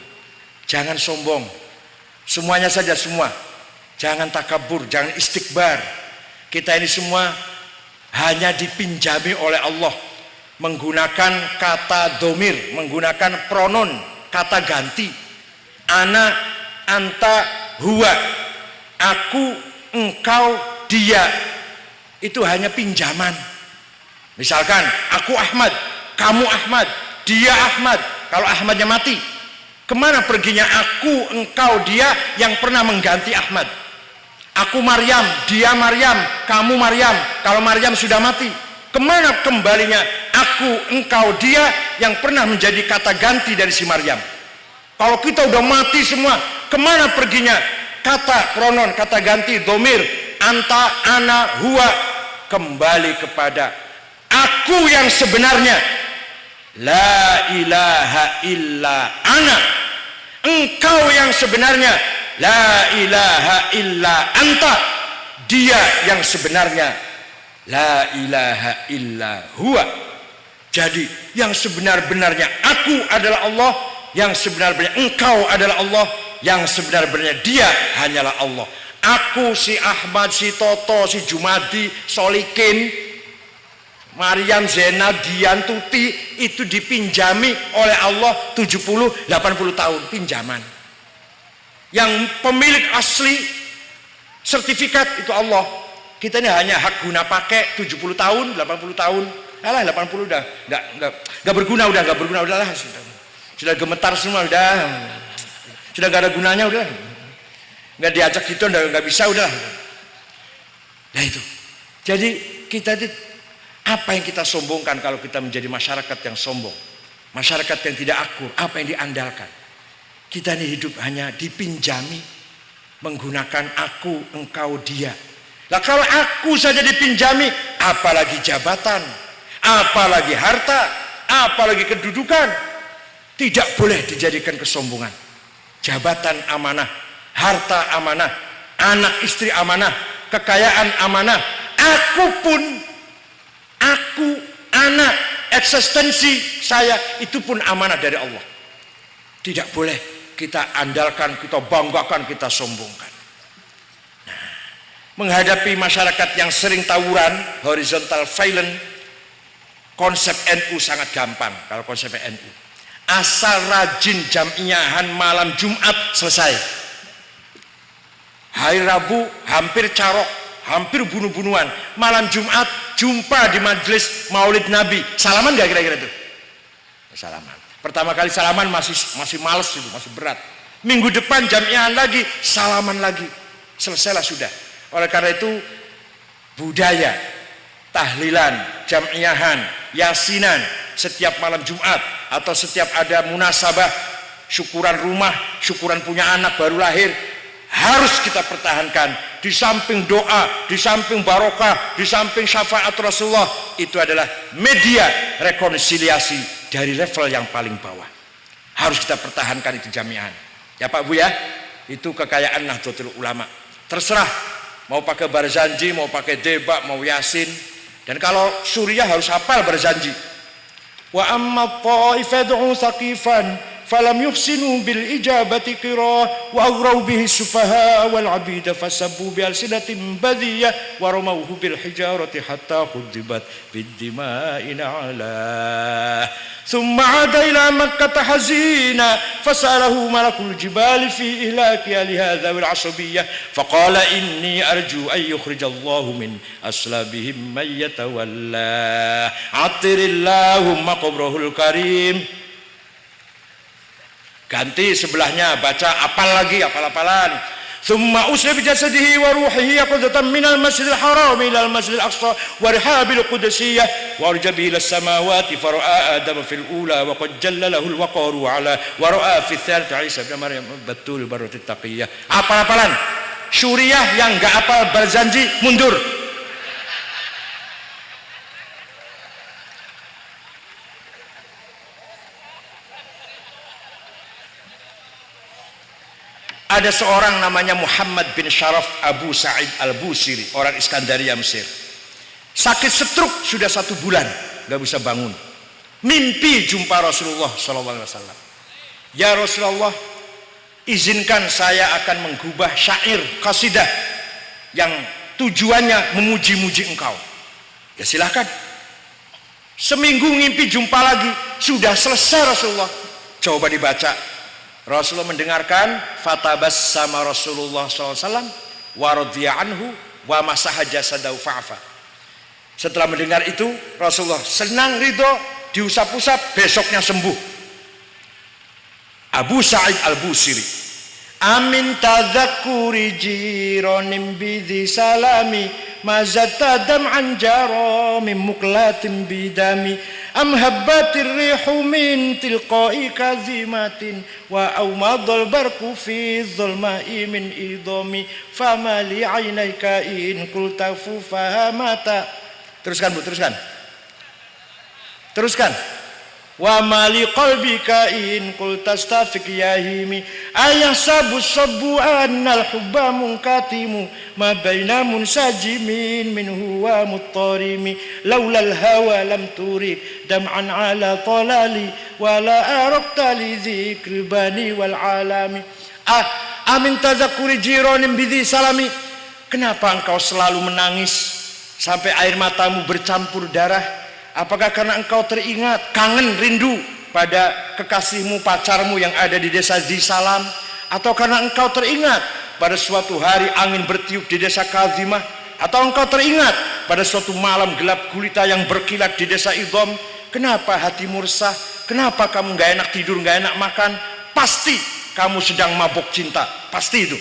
Jangan sombong. Semuanya saja semua. Jangan takabur, jangan istikbar. Kita ini semua hanya dipinjami oleh Allah menggunakan kata domir, menggunakan pronon, kata ganti. Ana, anta, huwa. Aku, engkau, dia. Itu hanya pinjaman. Misalkan aku Ahmad, kamu Ahmad, dia Ahmad. Kalau Ahmadnya mati, kemana perginya aku, engkau, dia yang pernah mengganti Ahmad? Aku Maryam, dia Maryam, kamu Maryam. Kalau Maryam sudah mati, kemana kembalinya aku, engkau, dia yang pernah menjadi kata ganti dari si Maryam? Kalau kita udah mati semua, kemana perginya kata pronon, kata ganti, domir, anta, ana, huwa? Kembali kepada aku yang sebenarnya. La ilaha illa ana. Engkau yang sebenarnya. La ilaha illa anta. Dia yang sebenarnya. La ilaha illa huwa. Jadi yang sebenar-benarnya aku adalah Allah, yang sebenar-benarnya engkau adalah Allah, yang sebenar-benarnya dia hanyalah Allah. Aku, si Ahmad, si Toto, si Jumadi, Solikin, Maryam, Zainab, Dian, Tuti, itu dipinjami oleh Allah 70-80 tahun pinjaman. Yang pemilik asli sertifikat itu Allah. Kita ini hanya hak guna pakai 70 tahun, 80 tahun. Alah 80 udah enggak berguna, udah lah. Sudah gemetar semua udah. Sudah enggak ada gunanya udah. Enggak diajak gitu enggak bisa udah. Nah itu. Jadi kita itu apa yang kita sombongkan kalau kita menjadi masyarakat yang sombong? Masyarakat yang tidak akur, apa yang diandalkan? Kita ini hidup hanya dipinjami menggunakan aku, engkau, dia. Lah kalau aku saja dipinjami, apalagi jabatan, apalagi harta, apalagi kedudukan, tidak boleh dijadikan kesombongan. Jabatan amanah, harta amanah, anak istri amanah, kekayaan amanah. Aku, anak, eksistensi saya itu pun amanah dari Allah. Tidak boleh kita andalkan, kita banggakan, kita sombongkan. Nah, menghadapi masyarakat yang sering tawuran, horizontal violent, konsep NU sangat gampang. Kalau konsep NU, asal rajin jam'iyahan malam Jumat selesai. Hari Rabu hampir carok, hampir bunuh-bunuhan. Malam Jumat jumpa di majelis Maulid Nabi. Salaman gak kira-kira itu? Salaman. Pertama kali salaman masih males itu, masih berat. Minggu depan jam'iahan lagi, salaman lagi. Selesailah sudah. Oleh karena itu budaya tahlilan, jam'iahan, yasinan setiap malam Jumat atau setiap ada munasabah, syukuran rumah, syukuran punya anak baru lahir, harus kita pertahankan. Di samping doa, di samping barokah, di samping syafaat Rasulullah, itu adalah media rekonsiliasi dari level yang paling bawah. Harus kita pertahankan itu jami'an. Ya Pak Bu ya, itu kekayaan Nahdlatul Ulama. Terserah mau pakai Barzanji, mau pakai Deba, mau Yasin. Dan kalau Suriah harus hafal Barzanji. Wa amma ta'ifadu saqifan falam yuhsinu bil ijabati qira wa aghraw bihi sufaha wal abida fasabbu bi alsinatin badiyah wa ramawhu bil hijarati hatta khudibat bid dima'in ala thumma ada ila makkah hazina fasalahu malakul jibali fi ihlaki li hadha wal asabiyyah faqala inni arju an yukhrijallahu min aslabihim may yatawalla atirillahumma qabrahul karim. Ganti sebelahnya, baca apal lagi, apal-apalan. thumma usra bi jasadihi wa ruhihi yaqudatan minal masjidil haram ila al masjidil aqsa wa rihabil qudsiyah wa arja bihi ila samawati fara'a adama fil ula wa qad jallalahu al waqaru ala wa ra'a fi thalith Isa bin Maryam batul baratit taqiyah. Apal-apalan Syuriah yang enggak apal berjanji mundur. Ada seorang namanya Muhammad bin Syaraf Abu Sa'id Al-Busiri, orang Iskandaria Mesir. Sakit stroke sudah 1 bulan, gak bisa bangun. Mimpi jumpa Rasulullah SAW. Ya Rasulullah, izinkan saya akan menggubah syair qasidah yang tujuannya memuji-muji engkau. Ya silahkan. Seminggu ngimpi jumpa lagi, sudah selesai Rasulullah. Coba dibaca. Rasulullah mendengarkan, fatabas sama Rasulullah SAW wa radhiya anhu wa masaha jasadahu fa'afa. Setelah mendengar itu Rasulullah senang, ridho, diusap-usap, besoknya sembuh. Abu Sa'id Al-Busiri, amin tadzakkuri jironim bidhi salami mazata dam'an jaro min muklatin bidami am habbatir rihu min tilqai kazimatin wa awmadul barku fi zulma'i min idami fama li aynayka in kultafu fahamata. Teruskan Bu, teruskan. Wa mali qalbika in qultastafik yahimi ayah sabu sabu annal hubba munkatimu ma baina munsajimin minhu wa muttarimi laulal hawa lam turik dam'an ala talali wala araqta li dzikri bani wal alami. Amin tadzakkuri jiranin bidhi salami. Kenapa engkau selalu menangis sampai air matamu bercampur darah? Apakah karena engkau teringat, kangen, rindu pada kekasihmu, pacarmu yang ada di desa Zisalam? Atau karena engkau teringat pada suatu hari angin bertiup di desa Kazimah? Atau engkau teringat pada suatu malam gelap gulita yang berkilat di desa Idham? Kenapa hatimu resah? Kenapa kamu gak enak tidur, gak enak makan? Pasti kamu sedang mabuk cinta. Pasti itu.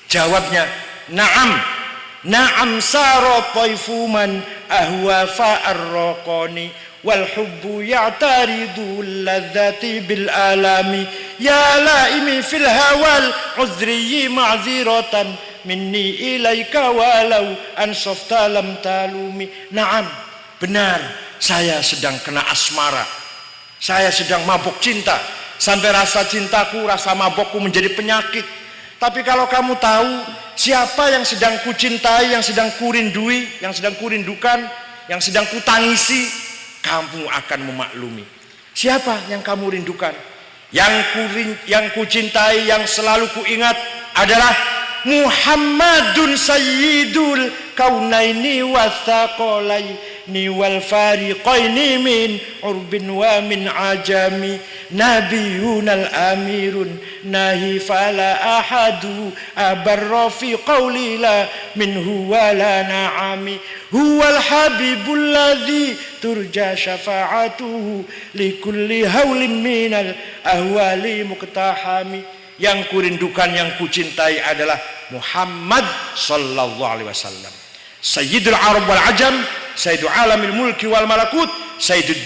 Jawabnya, na'am. Na'am sara taifuman ahwa fa'arraqani wal hubbu ya'taridu ladzati bil alami ya laimi fil hawal uzri ma'ziratan minni ilaika walau ansafta lam talumi. Na'am, benar, saya sedang kena asmara, saya sedang mabuk cinta sampai rasa cintaku, rasa mabukku menjadi penyakit. Tapi kalau kamu tahu siapa yang sedang kucintai, yang sedang kurindui, yang sedang kurindukan, yang sedang kutangisi, kamu akan memaklumi. Siapa yang kamu rindukan? Yang kucintai, yang selalu kuingat adalah Muhammadun Sayyidul Kaunaini Wathaqalaini wal fariqaini min urbin wa min ajami nabiyunal amirun nahi fala ahadu abarra fi qawli la minhu wala na'ami huwal habibul ladzi turja syafa'atuhu likulli haulin minal ahwali muqtahami. Yang kurindukan, yang kucintai adalah Muhammad sallallahu alaihi wasallam, Sayyidul Arab wal Ajam, Sayyidul Alamil Mulki wal Malakut, Sayyidul